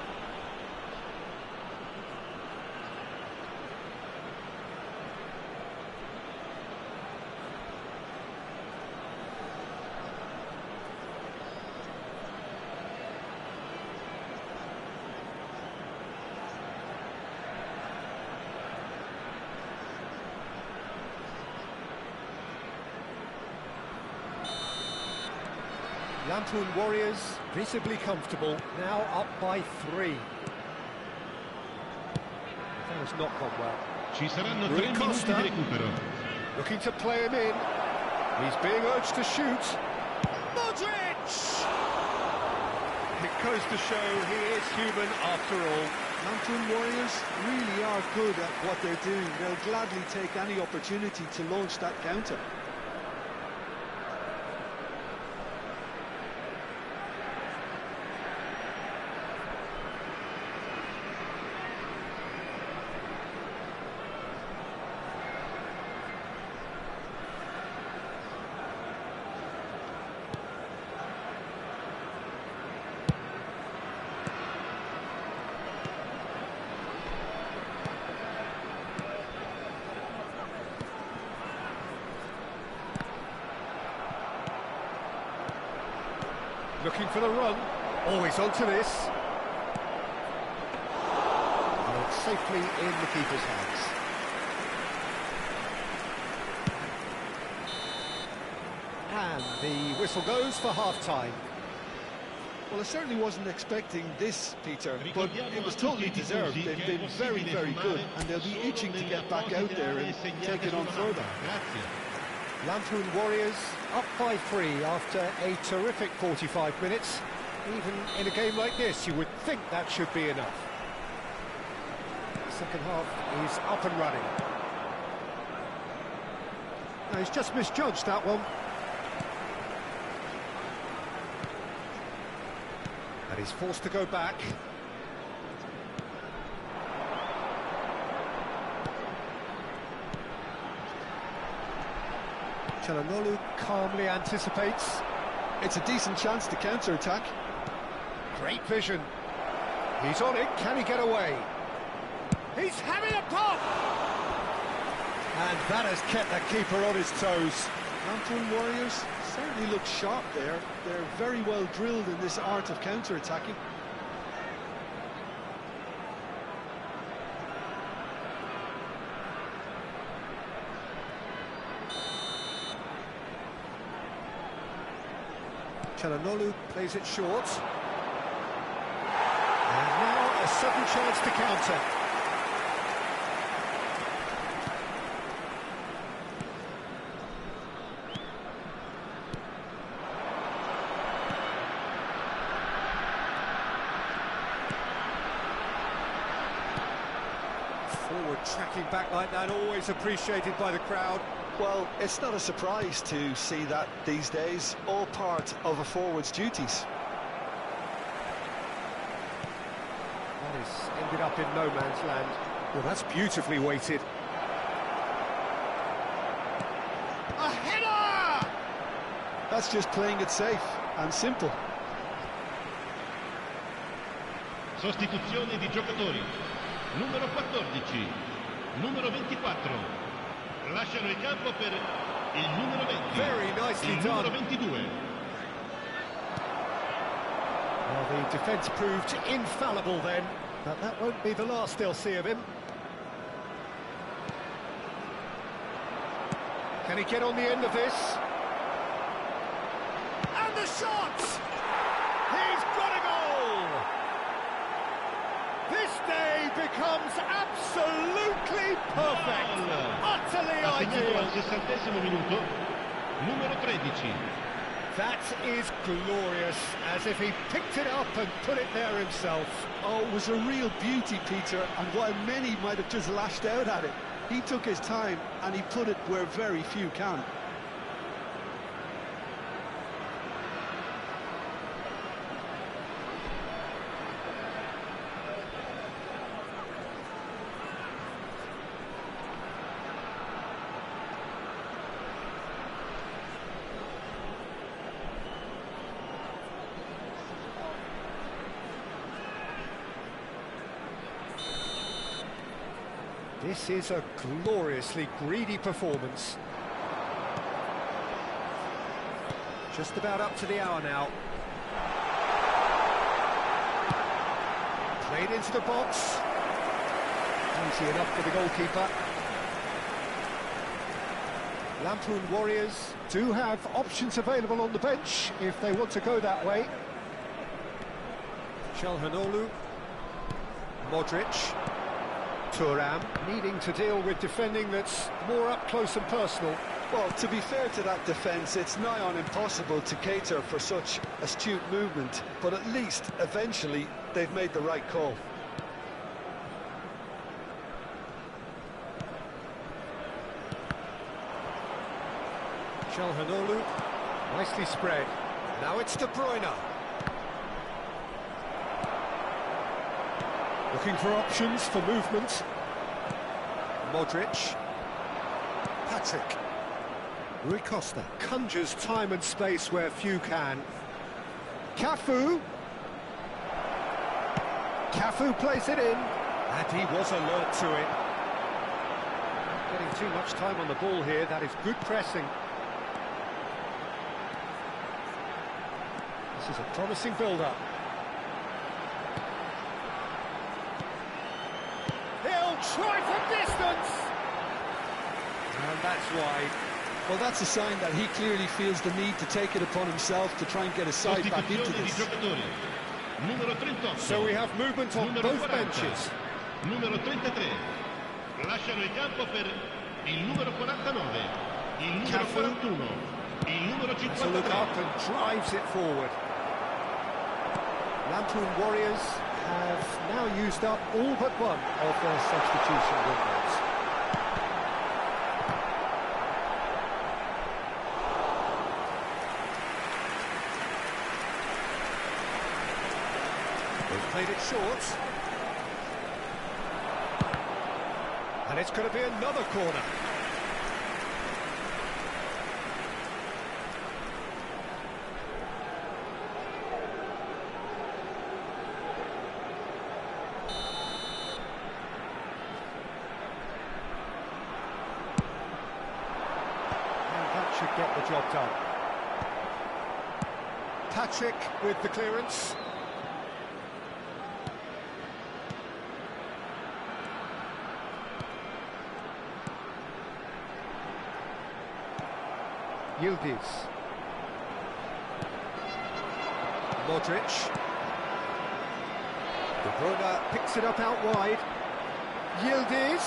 Lampoon Warriors visibly comfortable, now up by 3. That has not gone well. Ci saranno 3 minuti Costa. di recupero. Looking to play him in. He's being urged to shoot. Modric! It goes to show he is human after all. Lampoon Warriors really are good at what they're doing. They'll gladly take any opportunity to launch that counter. Looking for the run. Always onto this. And it's safely in the keeper's hands. And the whistle goes for half-time. Well, I certainly wasn't expecting this, Peter, but it was totally deserved. They've been very, very good, and they'll be itching to get back out there and take it on further. Lampoon Warriors up by 3 after a terrific 45 minutes. Even in a game like this, you would think that should be enough. The second half is up and running. Now, he's just misjudged that one. And he's forced to go back. Çalhanoğlu calmly anticipates. It's a decent chance to counter-attack. Great vision. He's on it. Can he get away? He's having a pop! And that has kept the keeper on his toes. Lampoon Warriors certainly look sharp there. They're very well drilled in this art of counter-attacking. Çalhanoğlu plays it short. And now a sudden chance to counter. Forward tracking back like that, always appreciated by the crowd. Well, it's not a surprise to see that these days, all part of a forward's duties. That has ended up in no man's land. Well, that's beautifully weighted. A header! That's just playing it safe and simple. Sostituzione di giocatori. Numero 14, numero 24. Lasciano il campo per il numero 20. Very nicely il done. numero 22. Well, the defence proved infallible then, but that won't be the last they'll see of him. Can he get on the end of this? And the shot! He's got a goal! This day becomes absolutely perfect, utterly Ha segnato ideal. al 60° minuto, numero 13. That is glorious, as if he picked it up and put it there himself. Oh, it was a real beauty, Peter, and while many might have just lashed out at it, he took his time and he put it where very few can. This is a gloriously greedy performance. Just about up to the hour now. Played into the box. Easy enough for the goalkeeper. Lampoon Warriors do have options available on the bench if they want to go that way. Çalhanoğlu, Modric, Thuram, needing to deal with defending that's more up close and personal. Well, to be fair to that defence, it's nigh on impossible to cater for such astute movement, but at least, eventually, they've made the right call. Çalhanoğlu, nicely spread. Now it's De Bruyne. Looking for options for movement. Modric. Patrick. Rui Costa conjures time and space where few can. Cafu. Cafu plays it in, and he was alert to it. Not getting too much time on the ball here. That is good pressing. This is a promising build-up. He'll try for distance! And that's wide. Well, that's a sign that he clearly feels the need to take it upon himself to try and get his side back into this. So we have movement on both benches. Numero 33. Lasciano il campo per il numero 49, il numero 41, il numero To look 53. up and drives it forward. Lampoon Warriors have now used up all but one of their substitution windows. They've played it short. And it's going to be another corner. Should get the job done. Patrick with the clearance. Yildiz. Modric. De Bruyne picks it up out wide. Yildiz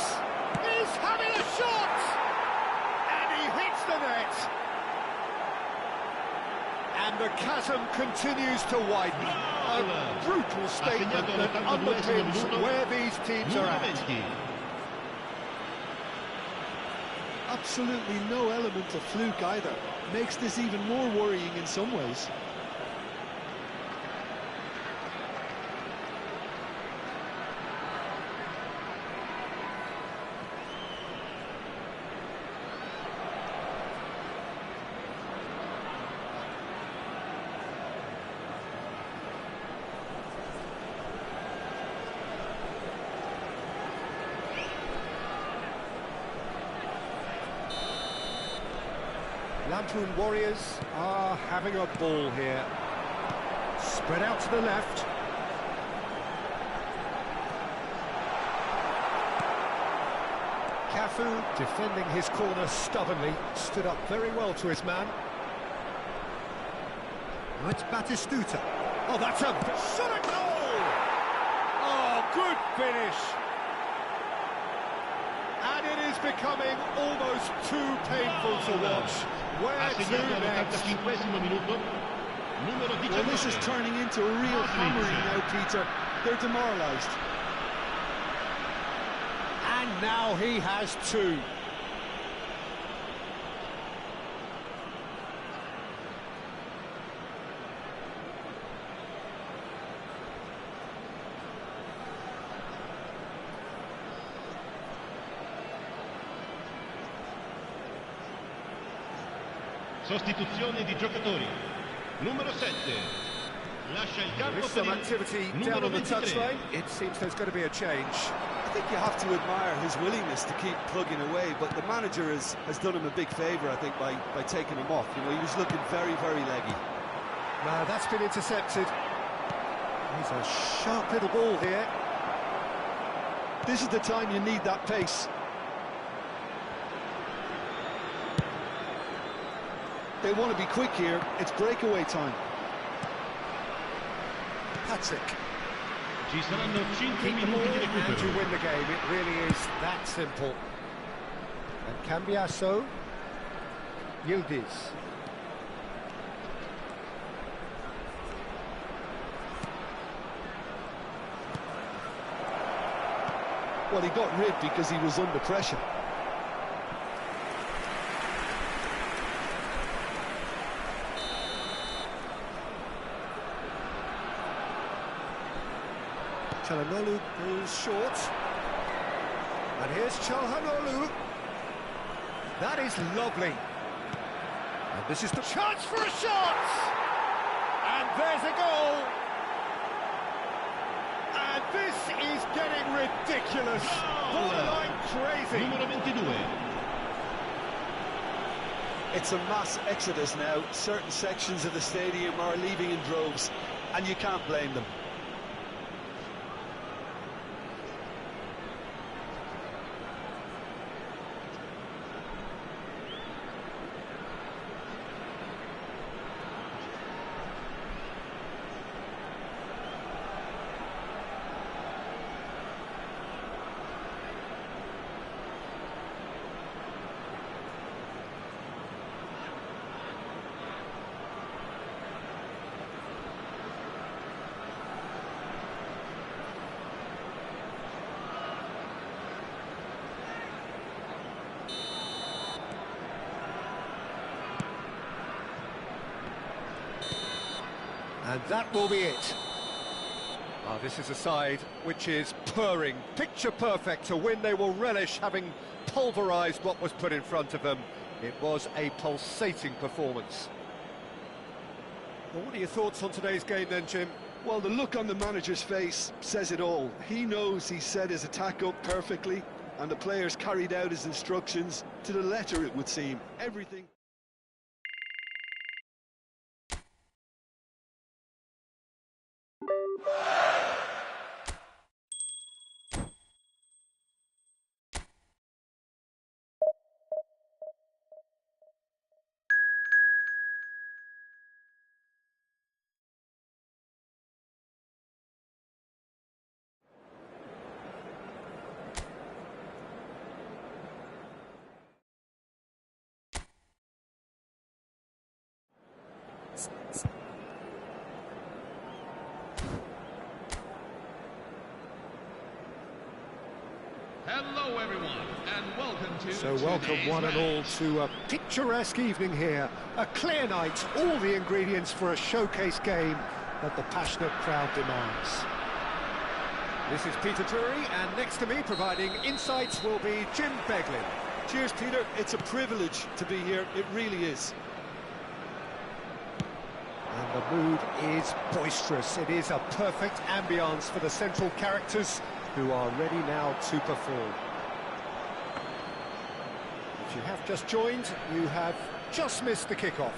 is having a shot! Hits the net, and the chasm continues to widen. A brutal statement that underpins where these teams are at. Absolutely no element of fluke either. Makes this even more worrying in some ways. Lampoon Warriors are having a ball here. Spread out to the left. Cafu defending his corner stubbornly, stood up very well to his man. Now it's Batistuta. Oh, that's a shot at goal! Oh, good finish! And it is becoming almost too painful to watch. Where to next? Well, this is turning into a real hammering now, Peter. They're demoralised. And now he has two. Sostituzione di giocatori. Numero 7. Lascia il There campo is per some il activity down numero on the 23. touchline. It seems there's going to be a change. I think you have to admire his willingness to keep plugging away, but the manager has done him a big favour, I think, by taking him off. You know, he was looking very, very leggy. Now that's been intercepted. He's a sharp little ball here. This is the time you need that pace. They want to be quick here. It's breakaway time. Patrick. Ci saranno 5 Keep the minuti ball di and you recupero. win the game. It really is that simple. And Cambiasso. Yildiz. Well, he got rid because he was under pressure. Çalhanoğlu goes short. And here's Çalhanoğlu. That is lovely. And this is the chance for a shot! And there's a goal! And this is getting ridiculous. Borderline crazy. Numero 22. It's a mass exodus now. Certain sections of the stadium are leaving in droves, and you can't blame them. And that will be it. Oh, this is a side which is purring, picture perfect, a win they will relish, having pulverised what was put in front of them. It was a pulsating performance. Well, what are your thoughts on today's game then, Jim? Well, the look on the manager's face says it all. He knows he set his attack up perfectly, and the players carried out his instructions to the letter, it would seem. Everything... Hello, everyone, and welcome to So welcome today's one and all match. to a picturesque evening here. A clear night, all the ingredients for a showcase game that the passionate crowd demands. This is Peter Drury, and next to me providing insights will be Jim Beglin. Cheers, Peter. It's a privilege to be here. It really is. And the mood is boisterous. It is a perfect ambience for the central characters who are ready now to perform. If you have just joined, you have just missed the kickoff.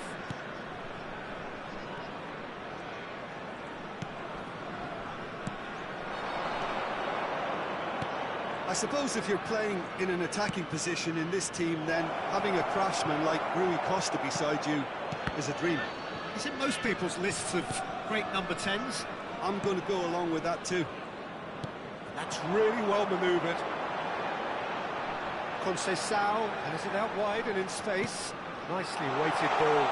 I suppose if you're playing in an attacking position in this team, then having a craftsman like Rui Costa beside you is a dream. Is it most people's lists of great number 10s? I'm going to go along with that too. That's really well manoeuvred. Conceição, and is it out wide and in space? Nicely weighted ball.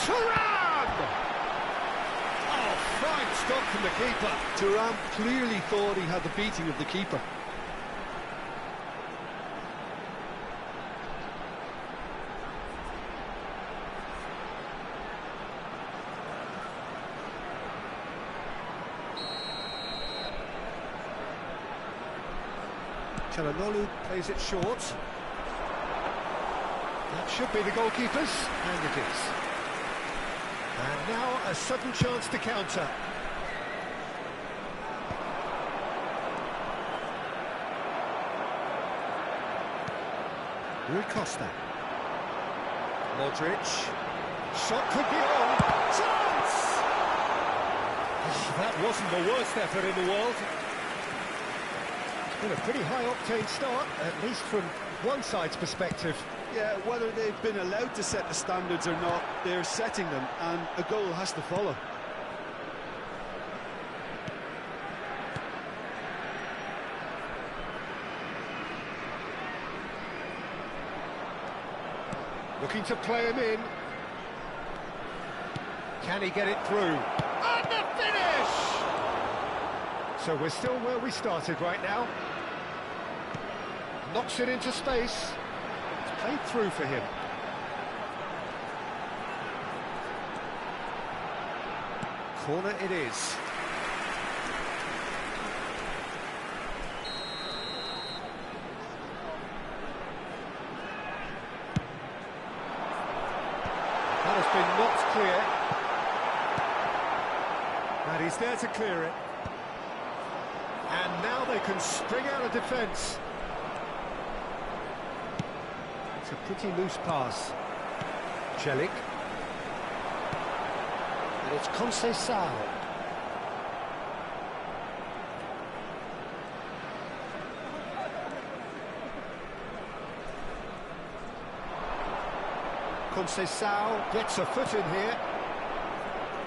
Thuram! Oh, fine stop from the keeper. Thuram clearly thought he had the beating of the keeper. Çalhanoğlu plays it short. That should be the goalkeeper's, and it is. And now a sudden chance to counter. Rui Costa. Modric. Shot could be on. Chance! That wasn't the worst effort in the world. Been a pretty high-octane start, at least from one side's perspective. Yeah, whether they've been allowed to set the standards or not, they're setting them, and a goal has to follow. Looking to play him in. Can he get it through? And the finish! So we're still where we started right now. Knocks it into space. It's played through for him. Corner it is. That has been knocked clear. And he's there to clear it. And now they can spring out of defence. It's a pretty loose pass. Celik. And it's Conceição. Conceição gets a foot in here.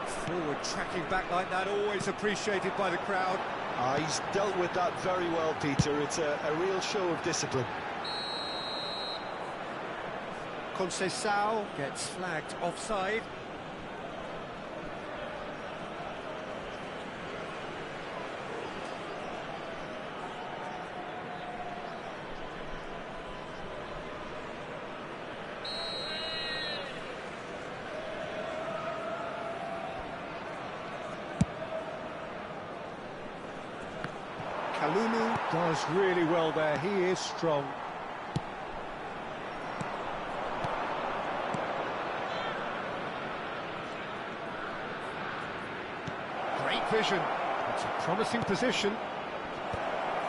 Forward tracking back like that, always appreciated by the crowd. He's dealt with that very well, Peter. It's a real show of discipline. Conceição gets flagged offside. Kalulu does really well there, he is strong. Great vision, it's a promising position.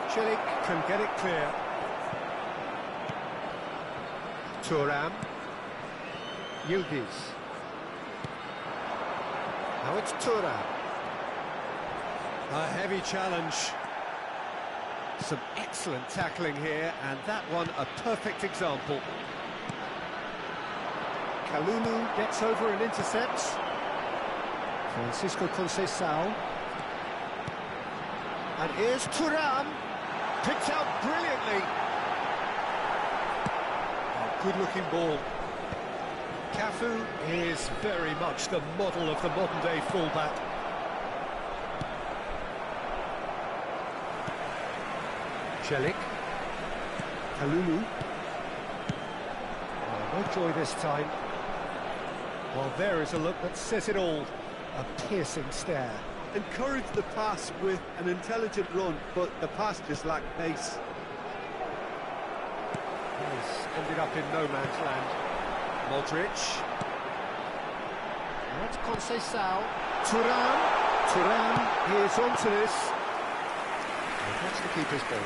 Celik can get it clear. Thuram. Yildiz. Now it's Thuram. A heavy challenge. Some excellent tackling here, and that one a perfect example. Kalulu gets over and intercepts. Francisco Conceição. And here's Thuram. Picked out brilliantly. A good-looking ball. Cafu is very much the model of the modern-day fullback. Celik. Kalulu. Oh, no joy this time. Well, there is a look that says it all. A piercing stare. Encouraged the pass with an intelligent run, but the pass just lacked pace. He's ended up in no man's land. Modric. That's Conceição. Thuram. Thuram is onto this. And that's the keeper's ball.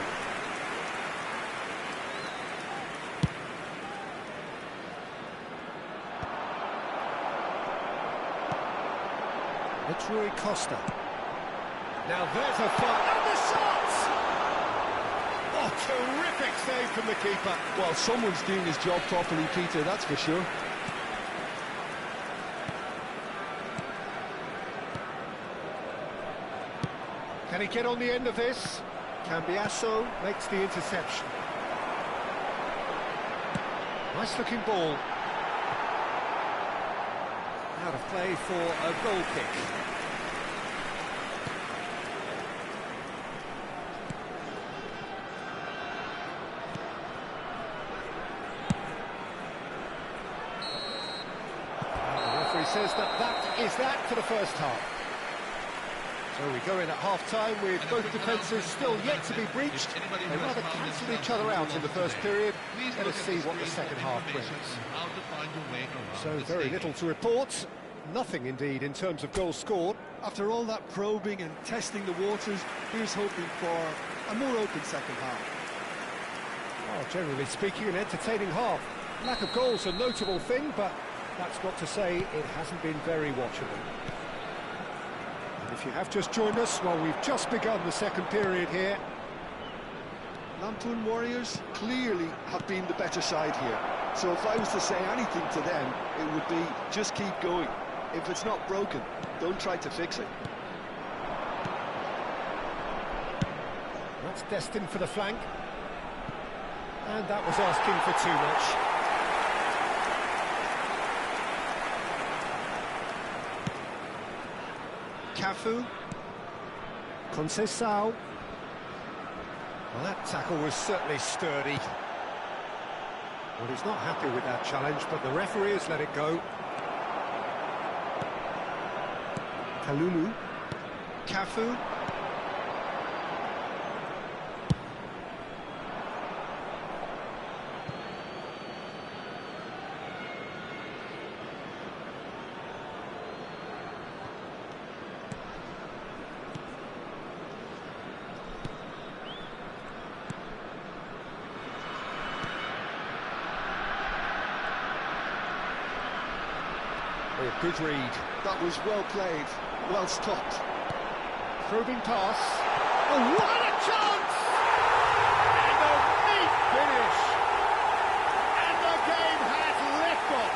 It's Rui Costa. Now there's a fight, and the shot! Oh, terrific save from the keeper. Well, someone's doing his job properly, Peter, that's for sure. Can he get on the end of this? Cambiasso makes the interception. Nice looking ball. Out of play for a goal kick. The referee says that is that for the first half. So we go in at half-time with both defences still yet to be breached. They rather cancelled each other out in the first period. Let us see what the second half brings. So very little to report. Nothing, indeed, in terms of goals scored. After all that probing and testing the waters, here's hoping for a more open second half. Well, generally speaking, an entertaining half. Lack of goals a notable thing, but that's not to say it hasn't been very watchable. And if you have just joined us, well, we've just begun the second period here. Lampoon Warriors clearly have been the better side here. So if I was to say anything to them, it would be just keep going. If it's not broken, don't try to fix it. That's destined for the flank. And that was asking for too much. Cafu. Conceição. Well, that tackle was certainly sturdy. Well, he's not happy with that challenge, but the referee has let it go. Kalulu. Cafu. Oh, good read. That was well played, well stopped. Probing pass. Oh, what a chance! And a neat finish. And the game has liftoff.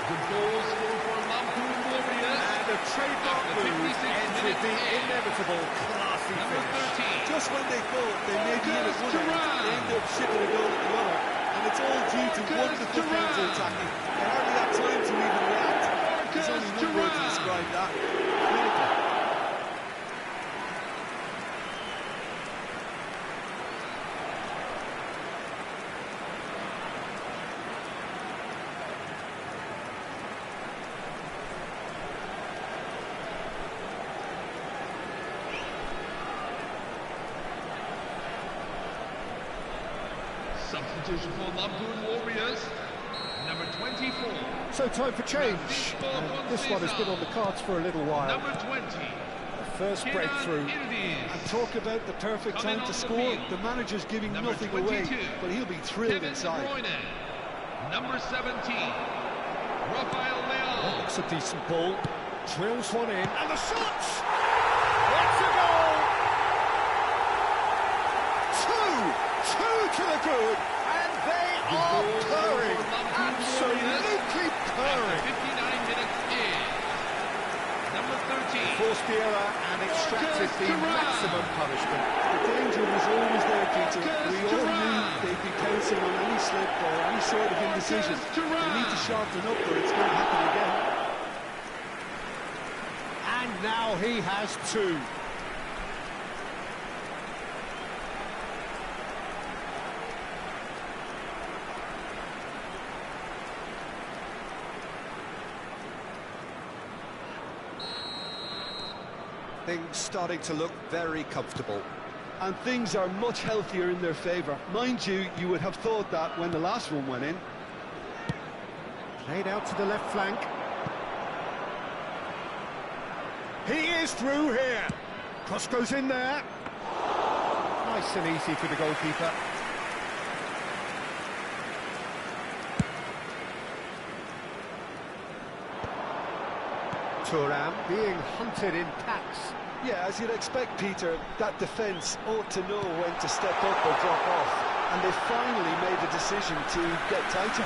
The goal scored for Napoli Warriors. And a trademark move entered the inevitable classy Number finish. 13. Just when they thought they may be in at one end, they end up shipping a goal at the other. And it's all due to wonderful counter-attacking. They hardly had time to even react. There's only one word to describe that. Clinical. Substitution for Napoli Warriors. Number 24. So time for change. And this one has been on the cards for a little while. Number 20. The first breakthrough. And talk about the perfect time to score. The manager's giving nothing away, but he'll be thrilled inside. Number 17. Rafael Leao. Looks a decent ball. Drills one in. And the shot! It's a goal! Two to the good. And they are purring. Absolutely purring. 59 minutes in. Number 13. Forced the error and extracted the maximum punishment. The danger was always there, Peter. We all knew they'd be pouncing on any slip or any sort of indecision. They need to sharpen up or it's going to happen again. And now he has two. Things starting to look very comfortable. And things are much healthier in their favour. Mind you, you would have thought that when the last one went in. Played out to the left flank. He is through here. Cross goes in there. Nice and easy for the goalkeeper. Thuram being hunted in packs. Yeah, as you'd expect, Peter, that defence ought to know when to step up or drop off. And they finally made the decision to get tighter.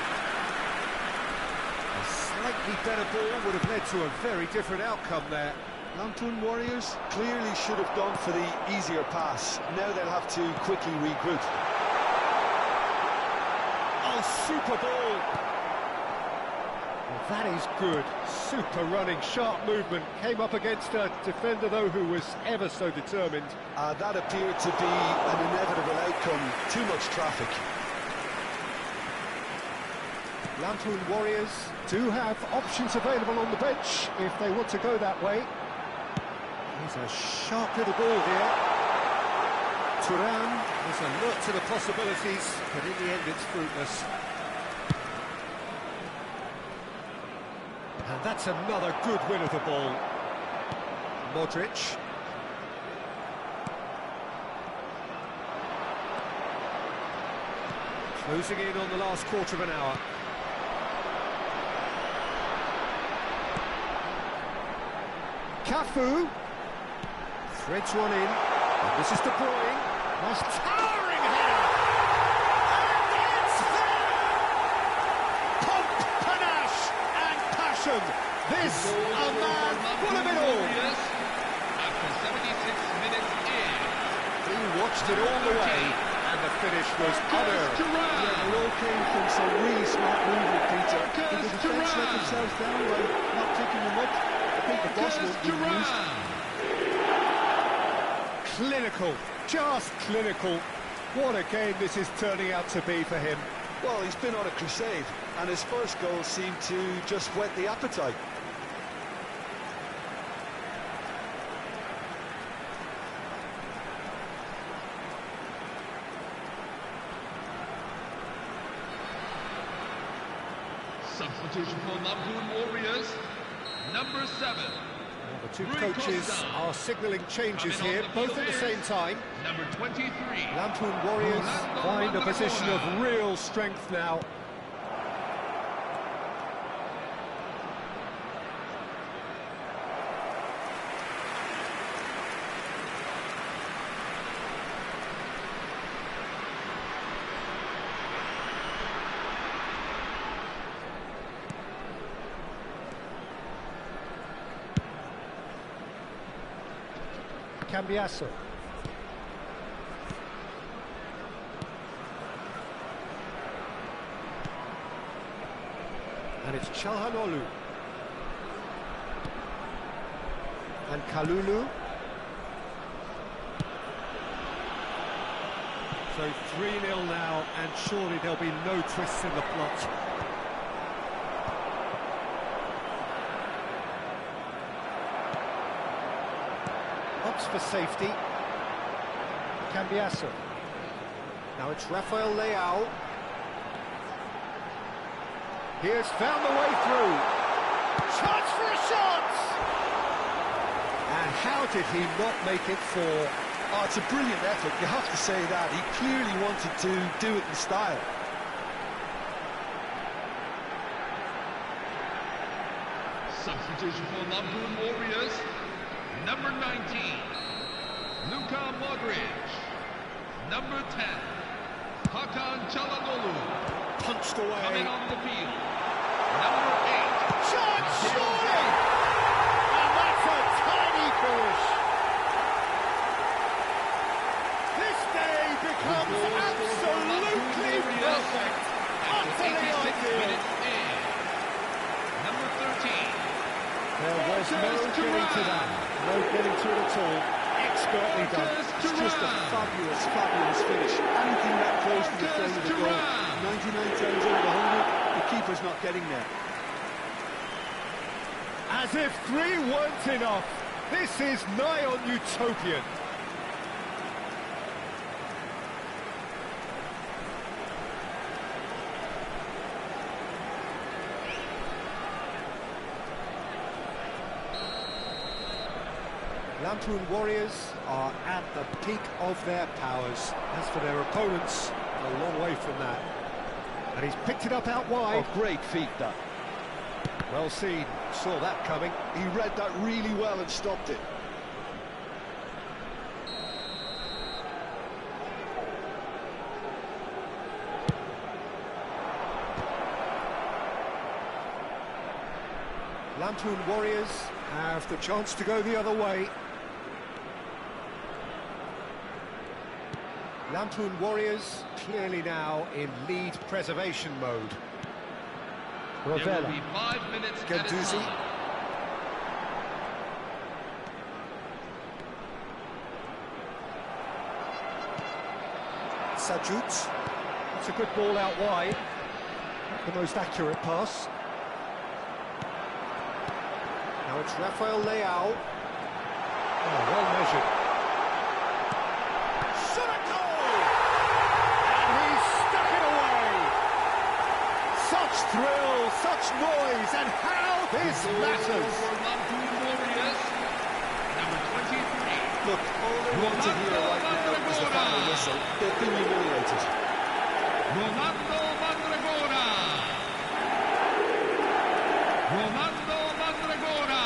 A slightly better ball would have led to a very different outcome there. Napoli Warriors clearly should have gone for the easier pass. Now they'll have to quickly regroup. Oh, super ball! Well, that is good. Super running, sharp movement. Came up against a defender, though, who was ever so determined. That appeared to be an inevitable outcome. Too much traffic. Napoli Warriors do have options available on the bench if they want to go that way. There's a sharp little ball here. Thuram is alert to the possibilities, but in the end it's fruitless. And that's another good win of the ball. Modric. Closing in on the last quarter of an hour. Cafu. Threads one in. And this is De Bruyne. Nice towering header. And it's there! possession. This, a man full of it all. After 76 minutes in. He watched it all the way, and the finish was unearned. Yeah, it all came from some really smart movement, Peter. Did the defence let themselves down by not picking them up? I think the boss won't be used. Clinical, just clinical. What a game this is turning out to be for him. Well, he's been on a crusade, and his first goal seemed to just whet the appetite. Substitution for Napoli Warriors, number 7. The two coaches are signalling changes here, both at the same time. Number 23. Napoli Warriors find a position of real strength now. Cambiasso. And it's Çalhanoğlu. And Kalulu. So 3-0 now, and surely there'll be no twists in the plot. Opts for safety. Cambiasso. Now it's Rafael Leao. Here's found the way through. Chance for a shot! And how did he not make it four? Oh, it's a brilliant effort, you have to say that. He clearly wanted to do it in style. Substitution for Napoli Warriors, number 19. Luka Modric. Number 10. Hakan Çalhanoğlu. Punched away. Coming on the field. Number 8. Shot, surely! And that's a tiny finish. This day becomes absolutely perfect. Utterly ideal. Number 13. There was no getting to that. No getting to it at all. Expertly done. It's just a fabulous, fabulous finish. Anything that close to the frame of the goal, 99 times out of 100, the keeper's not getting there. As if 3 weren't enough. This is nigh on utopian. Napoli Warriors are at the peak of their powers. As for their opponents, a long way from that. And he's picked it up out wide. Oh, great feat, that. Well seen, saw that coming. He read that really well and stopped it. Napoli Warriors have the chance to go the other way. Napoli Warriors clearly now in lead preservation mode. There will be 5 minutes at a Guendouzi. time. Sajut. That's a good ball out wide. Not the most accurate pass. Now it's Rafael Leao. Oh, well measured. Shot a goal! And he's stuck it away! Such thrill, such noise, and how this matters! For Napoli Warriors, number 23. Look, all they want to hear right now is the final whistle. They've been humiliated. Ronaldo Mandragora. Ronaldo Mandragora.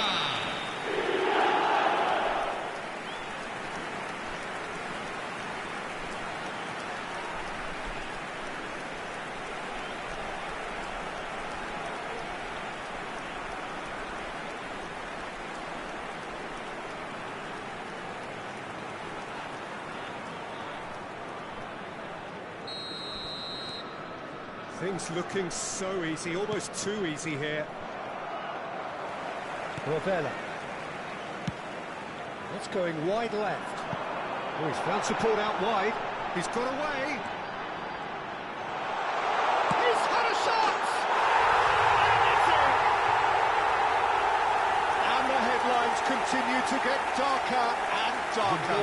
Things looking so easy, almost too easy here. Rovella. That's going wide left. Oh, he's found support out wide. He's got away. He's had a shot! And it's in! And the headlines continue to get darker and darker.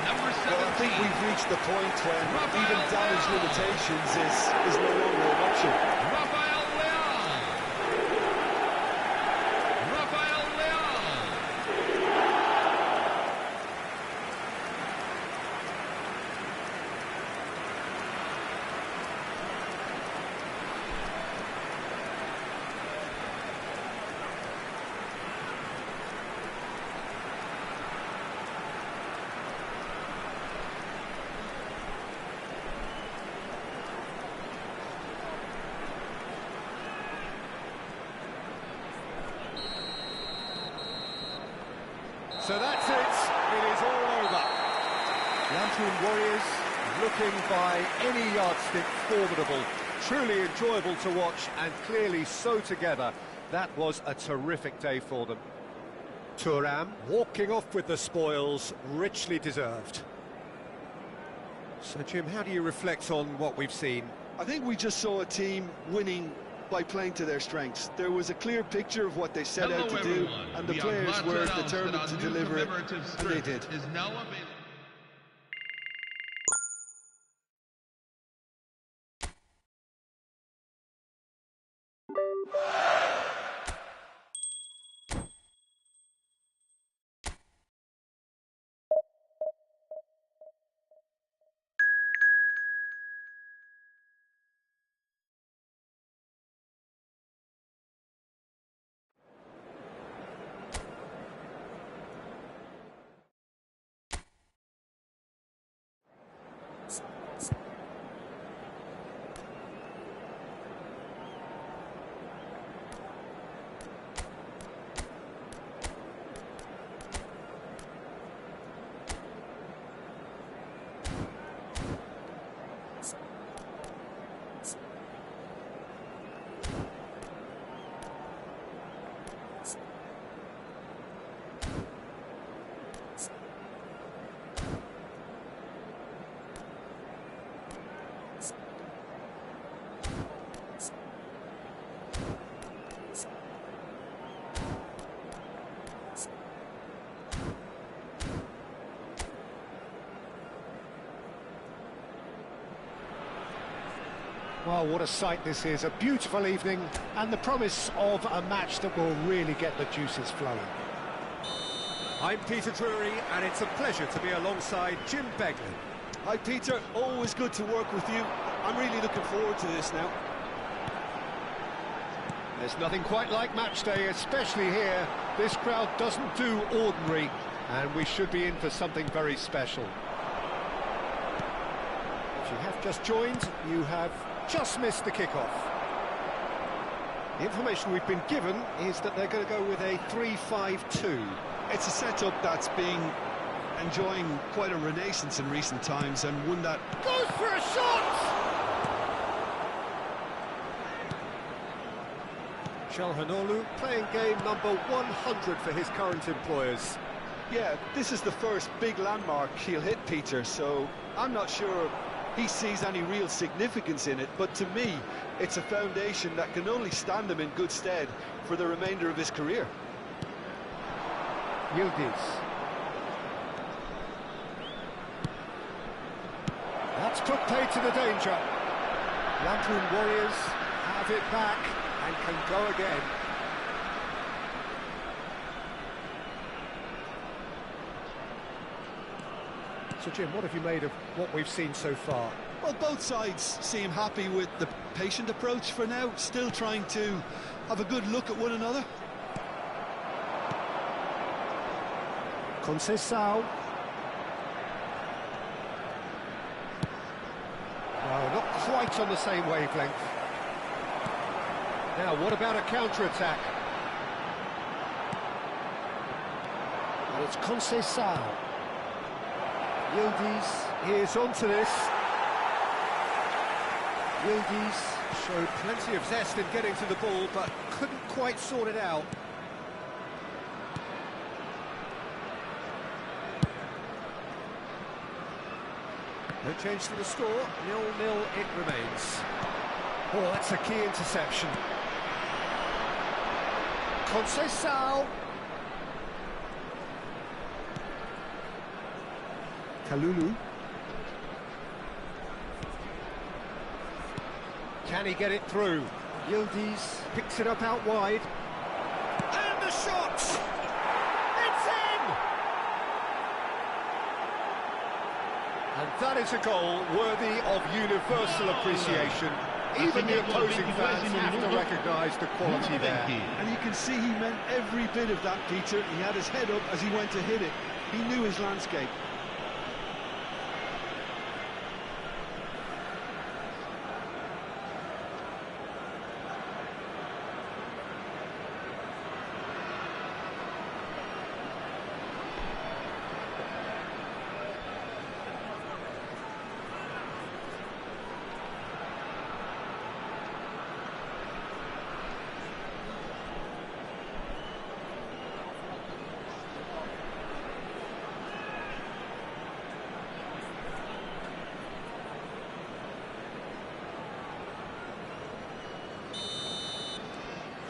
Number 17. Well, I think we've reached the point when even damage limitations is no longer an option. Rafael Leão. Rafael Leão. So that's it. It is all over. The Antwerp Warriors, looking by any yardstick formidable, truly enjoyable to watch and clearly so together. That was a terrific day for them. Thuram walking off with the spoils, richly deserved. So Jim, how do you reflect on what we've seen? I think we just saw a team winning by playing to their strengths. There was a clear picture of what they set out to do, and the players were determined to deliver it, and they did. Is now available. Well, what a sight this is, a beautiful evening and the promise of a match that will really get the juices flowing. I'm Peter Drury and it's a pleasure to be alongside Jim Begley. Hi Peter, always good to work with you. I'm really looking forward to this now. There's nothing quite like match day, especially here. This crowd doesn't do ordinary and we should be in for something very special. If you have just joined, you have just missed the kickoff. The information we've been given is that they're going to go with a 3-5-2. It's a setup that's been enjoying quite a renaissance in recent times, and one that goes for a shot! Çalhanoğlu playing game number 100 for his current employers. Yeah, this is the first big landmark he'll hit, Peter, so I'm not sure he sees any real significance in it, but to me, it's a foundation that can only stand him in good stead for the remainder of his career. Yildiz. That's put paid to the danger. The Antwerp Warriors have it back and can go again. So Jim, what have you made of what we've seen so far? Well, both sides seem happy with the patient approach for now, still trying to have a good look at one another. Conceição. No, not quite on the same wavelength. Now, what about a counter-attack? And it's Conceição. Yildiz is onto this. Yildiz showed plenty of zest in getting to the ball, but couldn't quite sort it out. No change to the score, 0-0 it remains. Oh, that's a key interception. Conceição. Kalulu. Can he get it through? Yildiz picks it up out wide. And the shot! It's in! And that is a goal worthy of universal appreciation. Even the opposing fans have to recognise the quality there. And you can see he meant every bit of that, Peter. He had his head up as he went to hit it. He knew his landscape.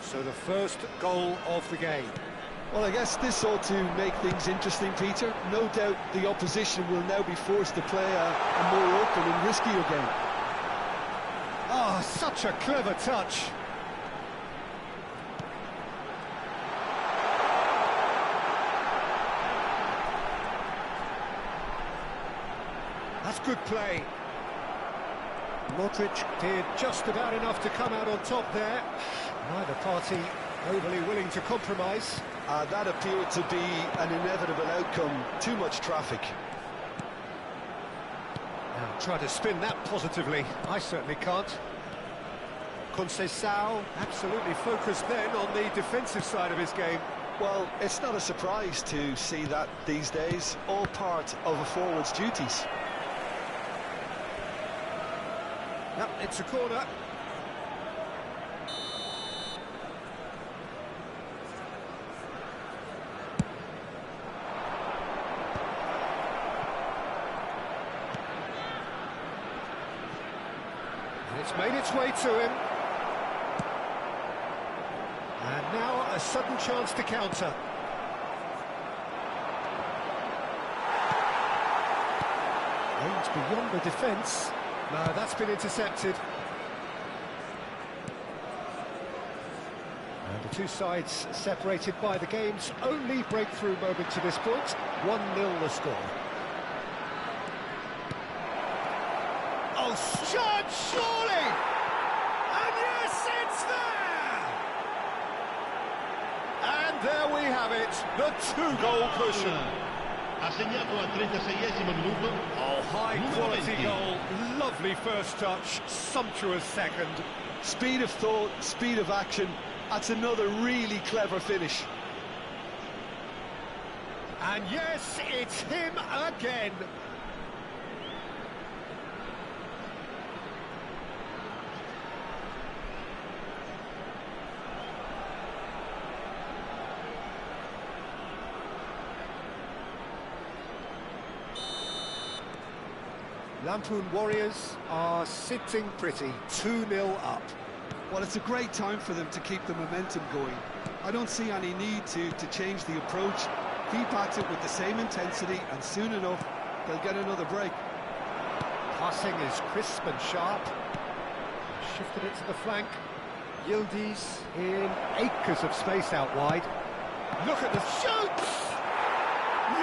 So the first goal of the game. Well, I guess this ought to make things interesting, Peter. No doubt the opposition will now be forced to play a more open and riskier game. Ah, such a clever touch. That's good play. Modric did just about enough to come out on top there. Neither party overly willing to compromise. That appeared to be an inevitable outcome. Too much traffic. Now try to spin that positively. I certainly can't. Conceição absolutely focused then on the defensive side of his game. Well, it's not a surprise to see that these days. All part of a forward's duties. Yep, it's a corner. And it's made its way to him. And now a sudden chance to counter. Aims beyond the defence. No, that's been intercepted. And the two sides separated by the game's only breakthrough moment to this point. 1-0 the score. Oh, shot, surely! And yes, it's there! And there we have it, the two-goal cushion. Ha segnato al 36esimo minuto. Oh, high-quality goal, lovely first touch, sumptuous second. Speed of thought, speed of action. That's another really clever finish. And yes, it's him again. Lampoon Warriors are sitting pretty, 2-0 up. Well, it's a great time for them to keep the momentum going. I don't see any need to change the approach. Keep at it with the same intensity, and soon enough, they'll get another break. Passing is crisp and sharp. Shifted it to the flank. Yildiz in acres of space out wide. Look at the shoots!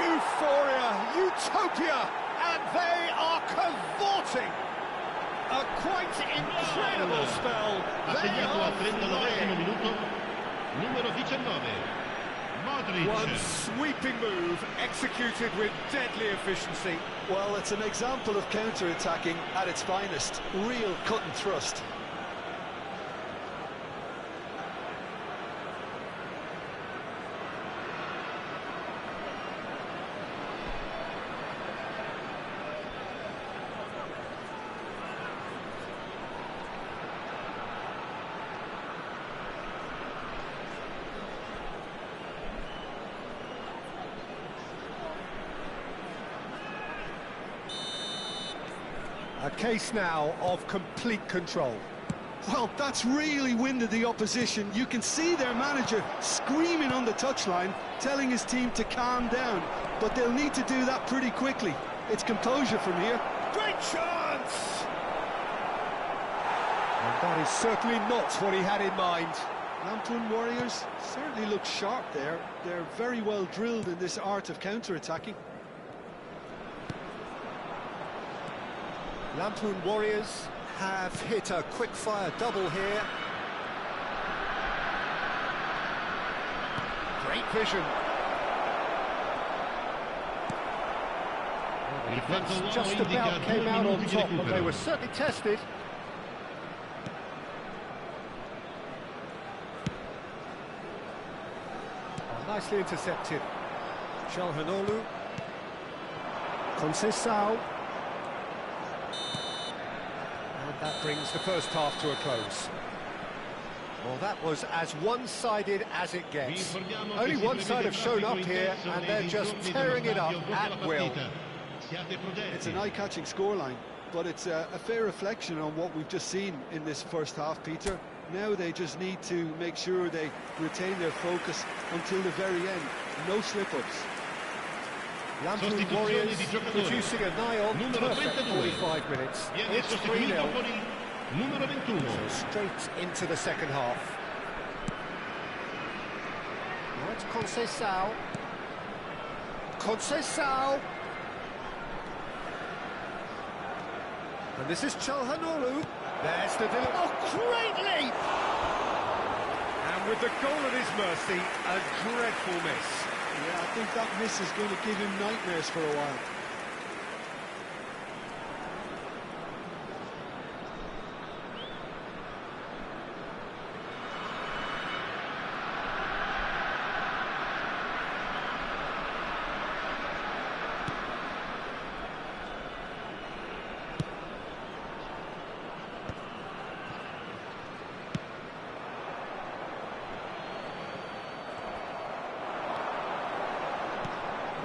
Euphoria, utopia! And they are cavorting! A quite incredible spell! Ha segnato al 39esimo minuto, numero 19, Modric. One sweeping move, executed with deadly efficiency. Well, it's an example of counter-attacking at its finest. Real cut and thrust. A case now of complete control. Well, that's really winded the opposition. You can see their manager screaming on the touchline, telling his team to calm down. But they'll need to do that pretty quickly. It's composure from here. Great chance! And that is certainly not what he had in mind. Lampoon Warriors certainly look sharp there. They're very well drilled in this art of counter-attacking. Lampoon Warriors have hit a quick-fire double here. Great vision. Well, the defence just about came out on top, but they were certainly tested. Oh, nicely intercepted. Calhanoglu. Conceição. That brings the first half to a close. Well, that was as one-sided as it gets. Only one side have shown up here, and they're just tearing it up at will. It's an eye-catching scoreline, but it's a fair reflection on what we've just seen in this first half, Peter. Now they just need to make sure they retain their focus until the very end. No slip-ups. Lampoon Warriors producing a nigh-on perfect 45 minutes. It's 3-0. So straight into the second half. Now it's Conceição. Conceição. And this is Calhanoglu. There's the delivery. Oh, great leap! And with the goal at his mercy, a dreadful miss. Yeah, I think that miss is going to give him nightmares for a while.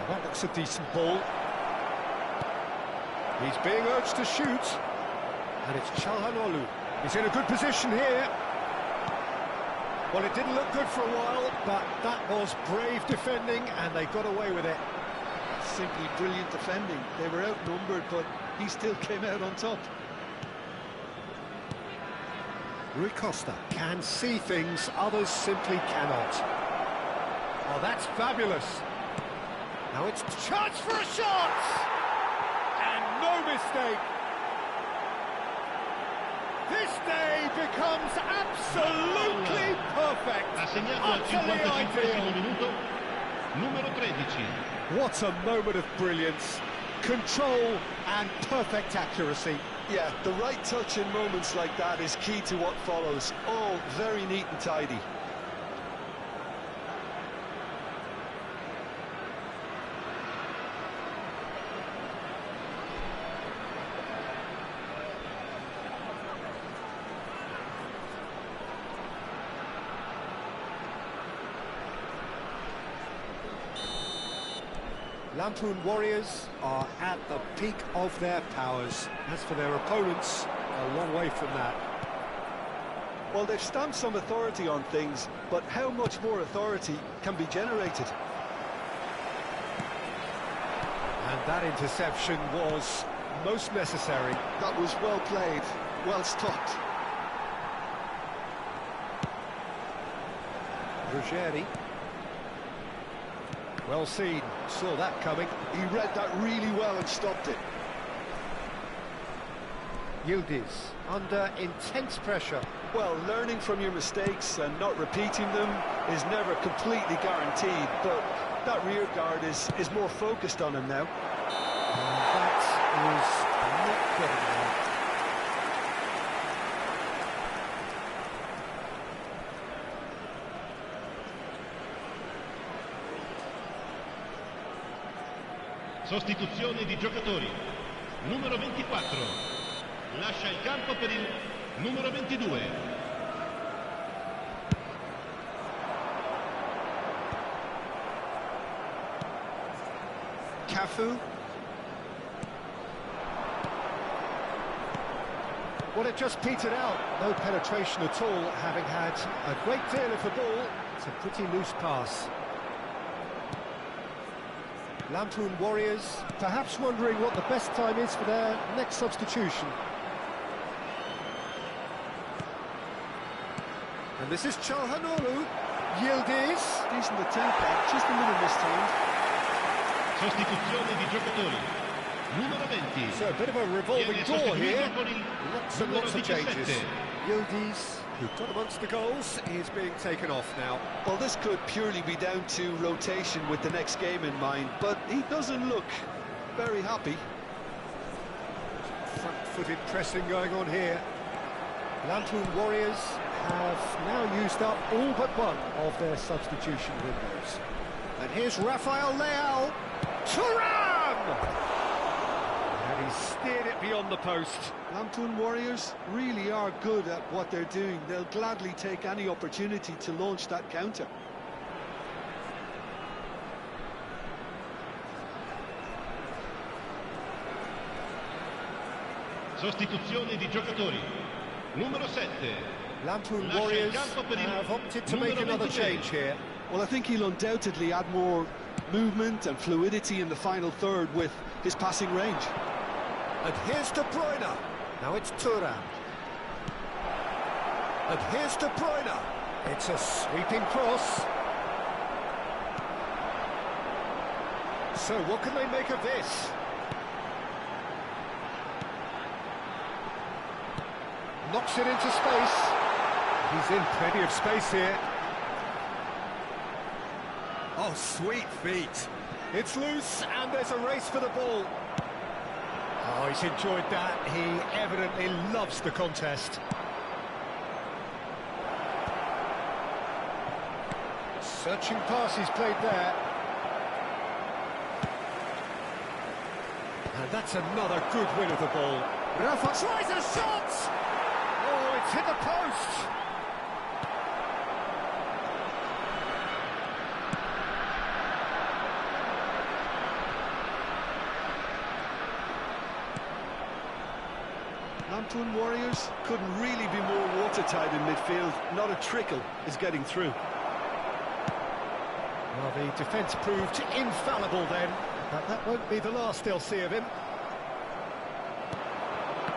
That looks a decent ball. He's being urged to shoot. And it's Calhanoglu. He's in a good position here. Well, it didn't look good for a while, but that was brave defending, and they got away with it. Simply brilliant defending. They were outnumbered, but he still came out on top. Rui Costa can see things others simply cannot. Oh, that's fabulous. Now it's a chance for a shot! And no mistake. This day becomes absolutely perfect. Utterly ideal. Numero 13. What a moment of brilliance. Control and perfect accuracy. Yeah, the right touch in moments like that is key to what follows. All very neat and tidy. Lampoon Warriors are at the peak of their powers. As for their opponents, a long way from that. Well, they've stamped some authority on things, but how much more authority can be generated? And that interception was most necessary. That was well played, well stopped. Ruggeri. Well seen, saw that coming. He read that really well and stopped it. Yildiz, under intense pressure. Well, learning from your mistakes and not repeating them is never completely guaranteed, but that rear guard is more focused on him now. That is not good enough. Sostituzione di giocatori. Numero 24. Lascia il campo per il numero 22. Cafu. Well, it just petered out. No penetration at all, having had a great deal of the ball. It's a pretty loose pass. Lampoon Warriors perhaps wondering what the best time is for their next substitution. And this is Çalhanoğlu. Yildiz. Decent attempt there, just a little mistimed. Sostituzione di giocatori. Numero 20. So a bit of a revolving Viene door here. sostituito con il Lots and numero lots of changes. 17. Yildiz, who got amongst the goals, is being taken off now. Well, this could purely be down to rotation with the next game in mind, but he doesn't look very happy. Front-footed pressing going on here. Lampoon Warriors have now used up all but one of their substitution windows. And here's Rafael Leao. Thuram! And he steered it beyond the post. Lampoon Warriors really are good at what they're doing. They'll gladly take any opportunity to launch that counter. Sostituzione di giocatori. Numero 7. Lampoon Lascia il Warriors campo per il have opted to make numero another 23. change here. Well, I think he'll undoubtedly add more movement and fluidity in the final third with his passing range. And here's De Bruyne. Now it's Thuram. And here's De Bruyne. It's a sweeping cross. So what can they make of this? Knocks it into space. He's in plenty of space here. Oh, sweet feet. It's loose, and there's a race for the ball. Oh, he's enjoyed that. He evidently loves the contest. Searching pass he's played there. And that's another good win of the ball. Rafa tries a shot! Oh, it's hit the post! Lampoon Warriors couldn't really be more watertight in midfield. Not a trickle is getting through. Well, the defence proved infallible then, but that won't be the last they'll see of him.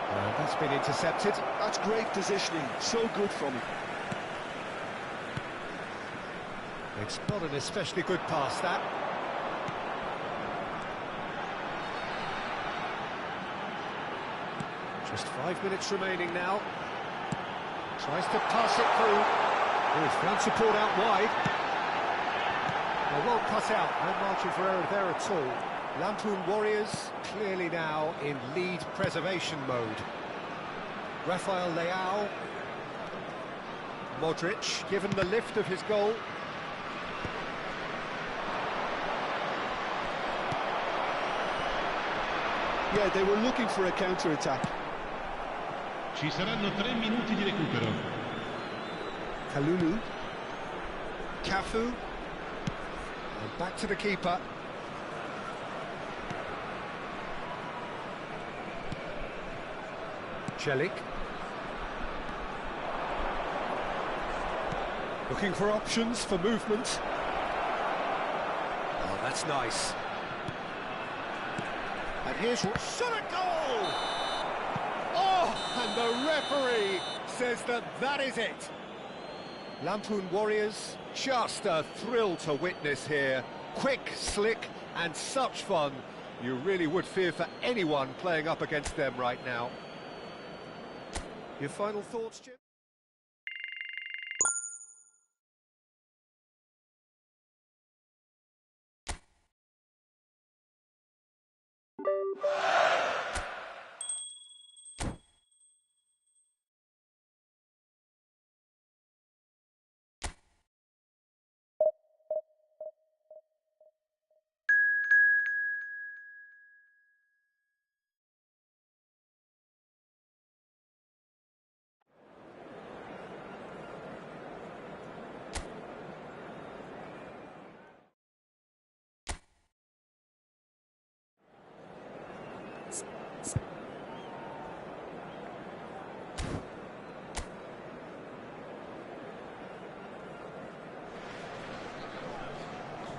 And that's been intercepted. That's great positioning, so good from him. It's not an especially good pass, that. Just 5 minutes remaining now. Tries to pass it through. Oh, he's found support out wide. Well, well cut out. No margin for error there at all. Lampoon Warriors clearly now in lead preservation mode. Rafael Leao. Modric, given the lift of his goal. Yeah, they were looking for a counter-attack. Ci saranno 3 minuti di recupero. Kalulu. Cafu. And back to the keeper. Celik. Looking for options for movement. Oh, that's nice. And here's shot at goal! Oh, and the referee says that is it. Lampoon Warriors, just a thrill to witness here. Quick, slick, and such fun. You really would fear for anyone playing up against them right now. Your final thoughts, Jim?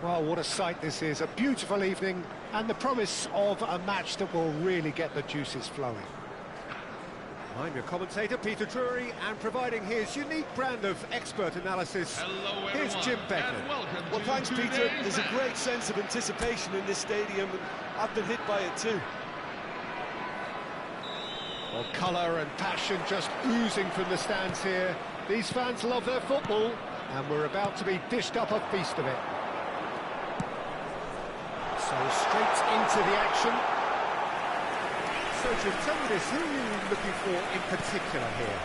Well, what a sight this is. A beautiful evening and the promise of a match that will really get the juices flowing. I'm your commentator, Peter Drury, and providing his unique brand of expert analysis, Hello, here's everyone, Jim Becker. and welcome Well, to thanks, Peter. today's There's a match. great sense of anticipation in this stadium, and I've been hit by it too. Well, colour and passion just oozing from the stands here. These fans love their football, and we're about to be dished up a feast of it. So straight into the action. So Jim, tell me this, who are you looking for in particular here?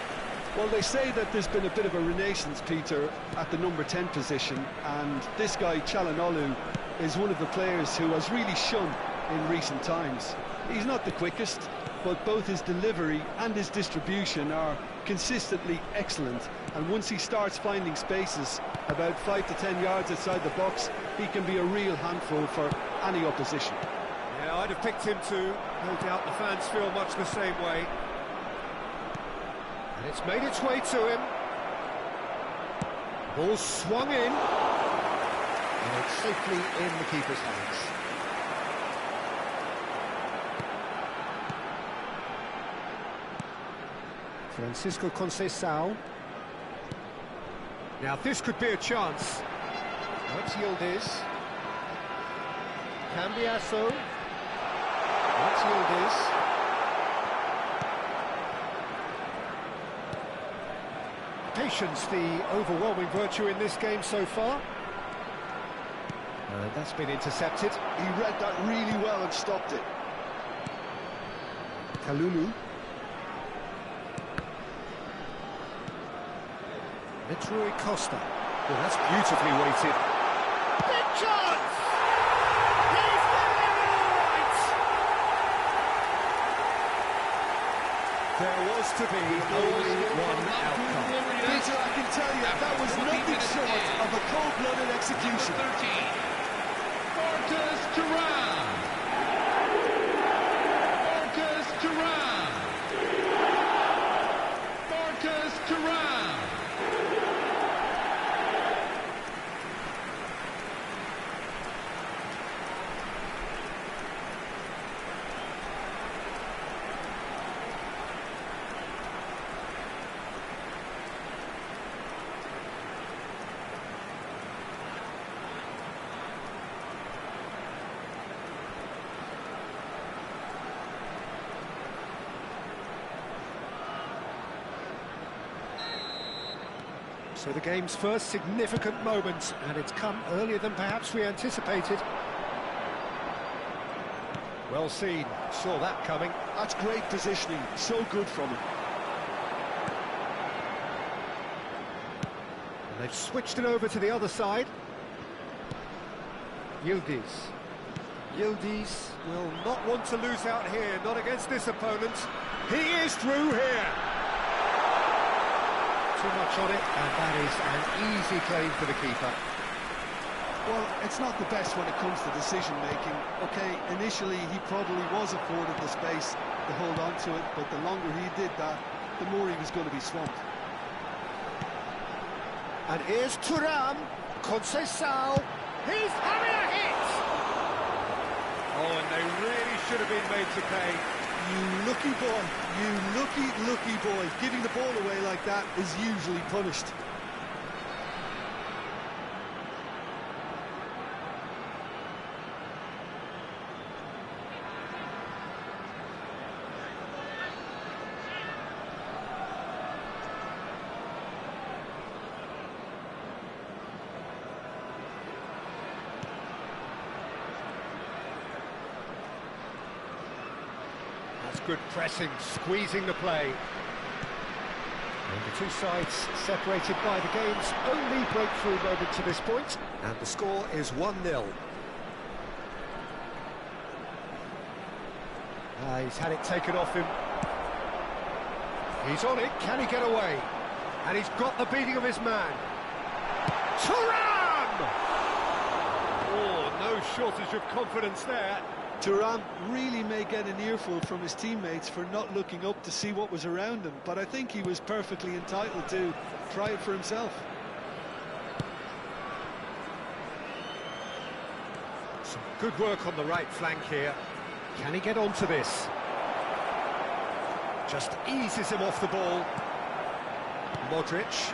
Well, they say that there's been a bit of a renaissance, Peter, at the number 10 position, and this guy, Çalhanoğlu, is one of the players who has really shone in recent times. He's not the quickest, but both his delivery and his distribution are consistently excellent, and once he starts finding spaces about 5 to 10 yards outside the box, he can be a real handful for any opposition. Yeah, I'd have picked him too. No doubt the fans feel much the same way. And it's made its way to him. Ball swung in. And it's safely in the keeper's hands. Francisco Conceição. Now this could be a chance. That's Yildiz. Cambiasso. That's Yildiz. Patience, the overwhelming virtue in this game so far. And that's been intercepted. He read that really well and stopped it. Kalulu. Rui Costa. Well, that's beautifully weighted. Big chance! He's getting it all right! There was to be only one outcome. Peter, I can tell you, that was nothing short of a cold-blooded execution. Number 13, Marcus Thuram. Marcus Thuram. Marcus Thuram. So the game's first significant moment, and it's come earlier than perhaps we anticipated. Well seen, saw that coming. That's great positioning, so good from him. And they've switched it over to the other side. Yildiz. Yildiz will not want to lose out here, not against this opponent. He is through here. Too much on it, and that is an easy claim for the keeper. Well, it's not the best when it comes to decision-making. OK, initially he probably was afforded the space to hold on to it, but the longer he did that, the more he was going to be swamped. And here's Thuram, Conceição, he's having a hit! Oh, and they really should have been made to pay. You lucky boy, you lucky boy. Giving the ball away like that is usually punished. That's good pressing, squeezing the play. And the two sides separated by the game's only breakthrough moment to this point, and the score is 1-0. He's had it taken off him. He's on it, can he get away? And he's got the beating of his man. Thuram! Oh, no shortage of confidence there. Thuram really may get an earful from his teammates for not looking up to see what was around him, but I think he was perfectly entitled to try it for himself. Good work on the right flank here. Can he get onto this? Just eases him off the ball. Modric.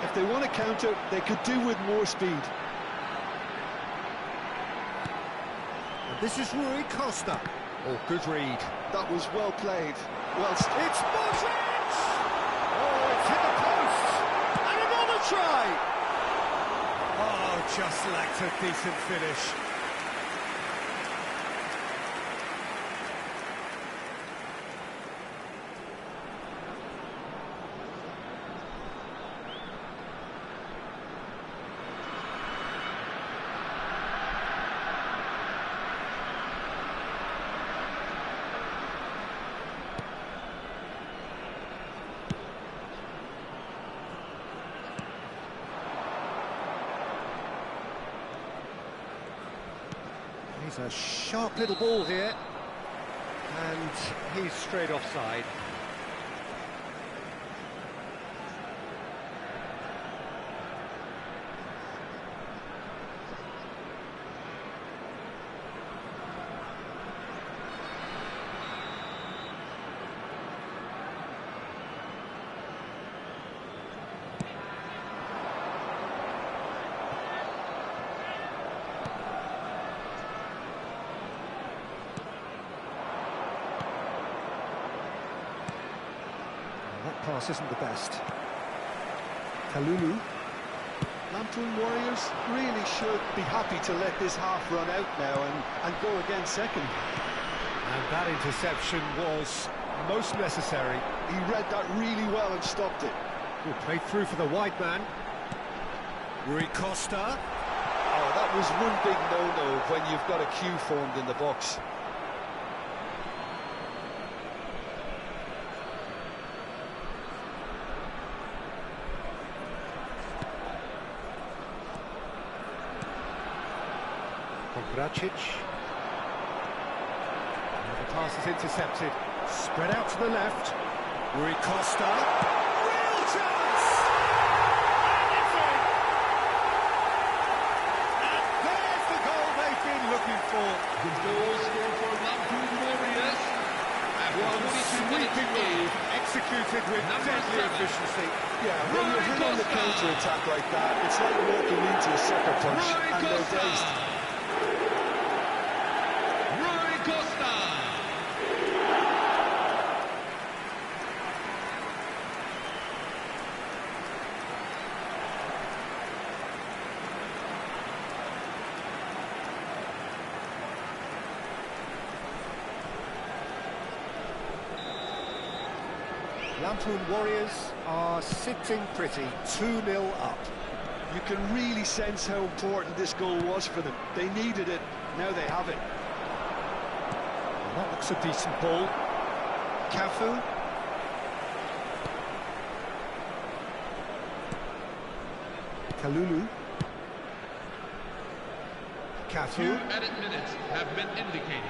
If they want to counter, they could do with more speed. And this is Rui Costa. Oh, good read. That was well played. Well, It's Modric! Oh, it's hit the post! And another try! Oh, just lacked a decent finish. He's a sharp little ball here, and he's straight offside. That pass isn't the best. Kalulu. Lampoon Warriors really should be happy to let this half run out now and go again second. And that interception was most necessary. He read that really well and stopped it. Good play through for the wide man. Rui Costa. Oh, that was one big no-no when you've got a queue formed in the box. Gracic. The pass is intercepted. Spread out to the left. Rui Costa. Real chance! And it's in! And there's the goal they've been looking for. The goal scored for Lampoon Warriors. One sweeping move, executed with deadly efficiency. Yeah, when you're hit on the counter-attack like that, it's like walking into a sucker punch and they're dazed. Lampoon Warriors are sitting pretty, 2-0 up. You can really sense how important this goal was for them. They needed it, now they have it. And that looks a decent ball. Cafu. Kalulu. Cafu. Few added minutes have been indicated.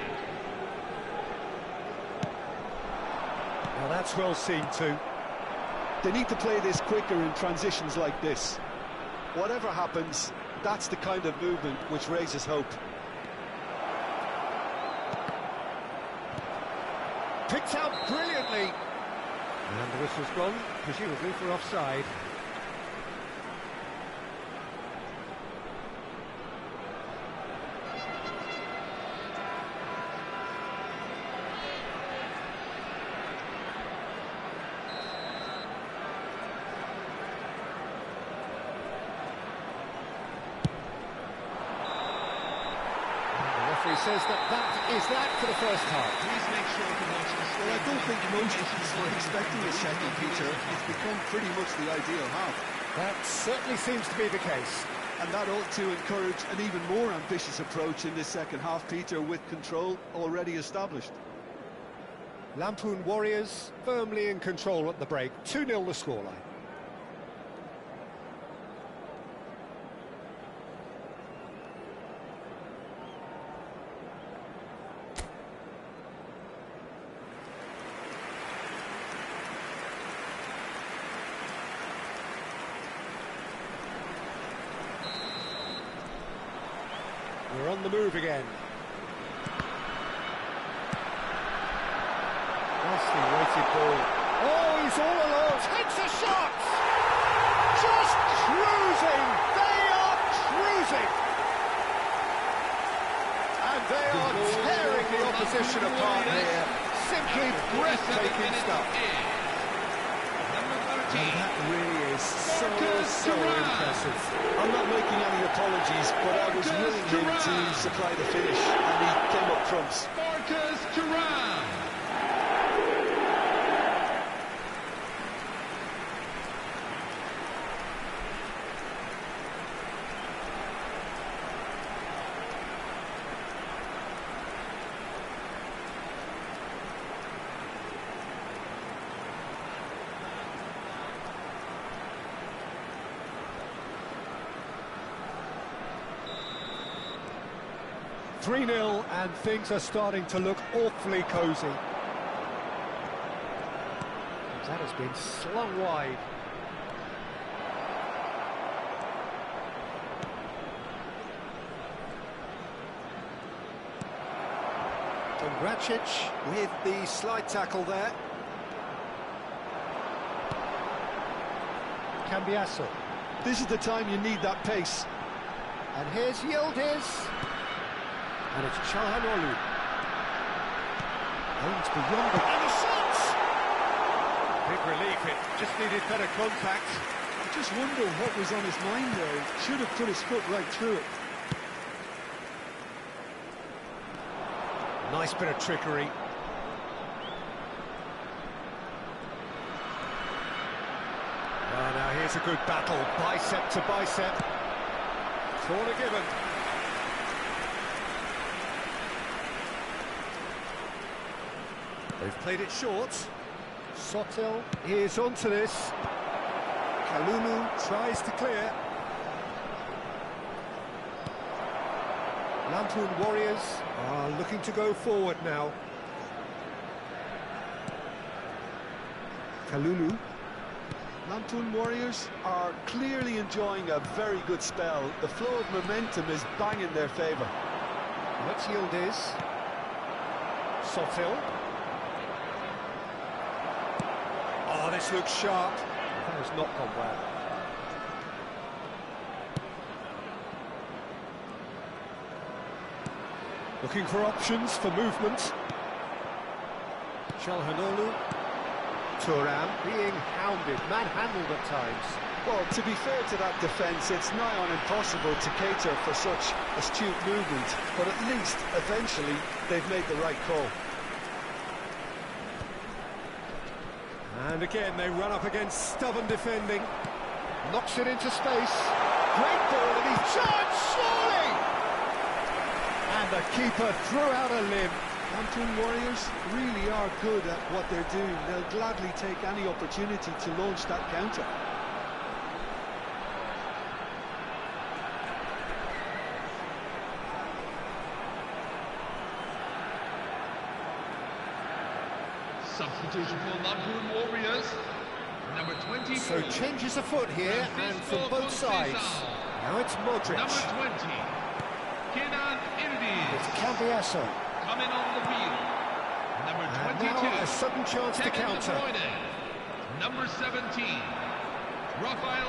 Well, that's well seen too. They need to play this quicker in transitions like this. Whatever happens, that's the kind of movement which raises hope. Picked out brilliantly. And the whistle's gone, presumably for offside. He says that is that for the first half. Please make sure to watch the score. Well, I don't think most teams were expecting a second, Peter. It's become pretty much the ideal half. That certainly seems to be the case. And that ought to encourage an even more ambitious approach in this second half, Peter, with control already established. Lampoon Warriors firmly in control at the break. 2-0 the scoreline. We're on the move again. all alone. Takes a shot! Just cruising! They are cruising! And they are tearing the opposition apart here. Simply breathtaking stuff. That really is so impressive. I'm not making any apologies, but I was willing him to supply the finish, and he came up trumps. Marcus Thuram. 3-0 and things are starting to look awfully cosy. That has been slung wide. Gracic with the slide tackle there. Cambiasso. This is the time you need that pace. And here's Yildiz. And it's Çalhanoğlu. Aims beyond the... And the shots! Big relief, it just needed better contact. I just wonder what was on his mind there. Should have put his foot right through it. Nice bit of trickery. Oh, now here's a good battle, bicep to bicep. Corner given. They've played it short. Sotil is onto this. Kalulu tries to clear. Lantern Warriors are looking to go forward now. Kalulu. Lantern Warriors are clearly enjoying a very good spell. The flow of momentum is bang in their favour. Let's Yildiz. Sotil. Oh, this looks sharp. That has not gone well. Looking for options for movement. Çalhanoğlu. Thuram being hounded, manhandled at times. Well, to be fair to that defence, it's nigh on impossible to cater for such astute movement, but at least, eventually, they've made the right call. And again, they run up against stubborn defending. Knocks it into space. Great ball, and he's charged, surely! And the keeper threw out a limb. Lantern Warriors really are good at what they're doing. They'll gladly take any opportunity to launch that counter. Substitution for Lantern Warriors. Number 24. So changes a foot here, and from both sides. Now it's Modric. Number 20. Kenan Yildiz. It's Cambiasso. Coming on the field. Number 22. Now a sudden chance to Kevin De counter. Bruyne. Number 17. Rafael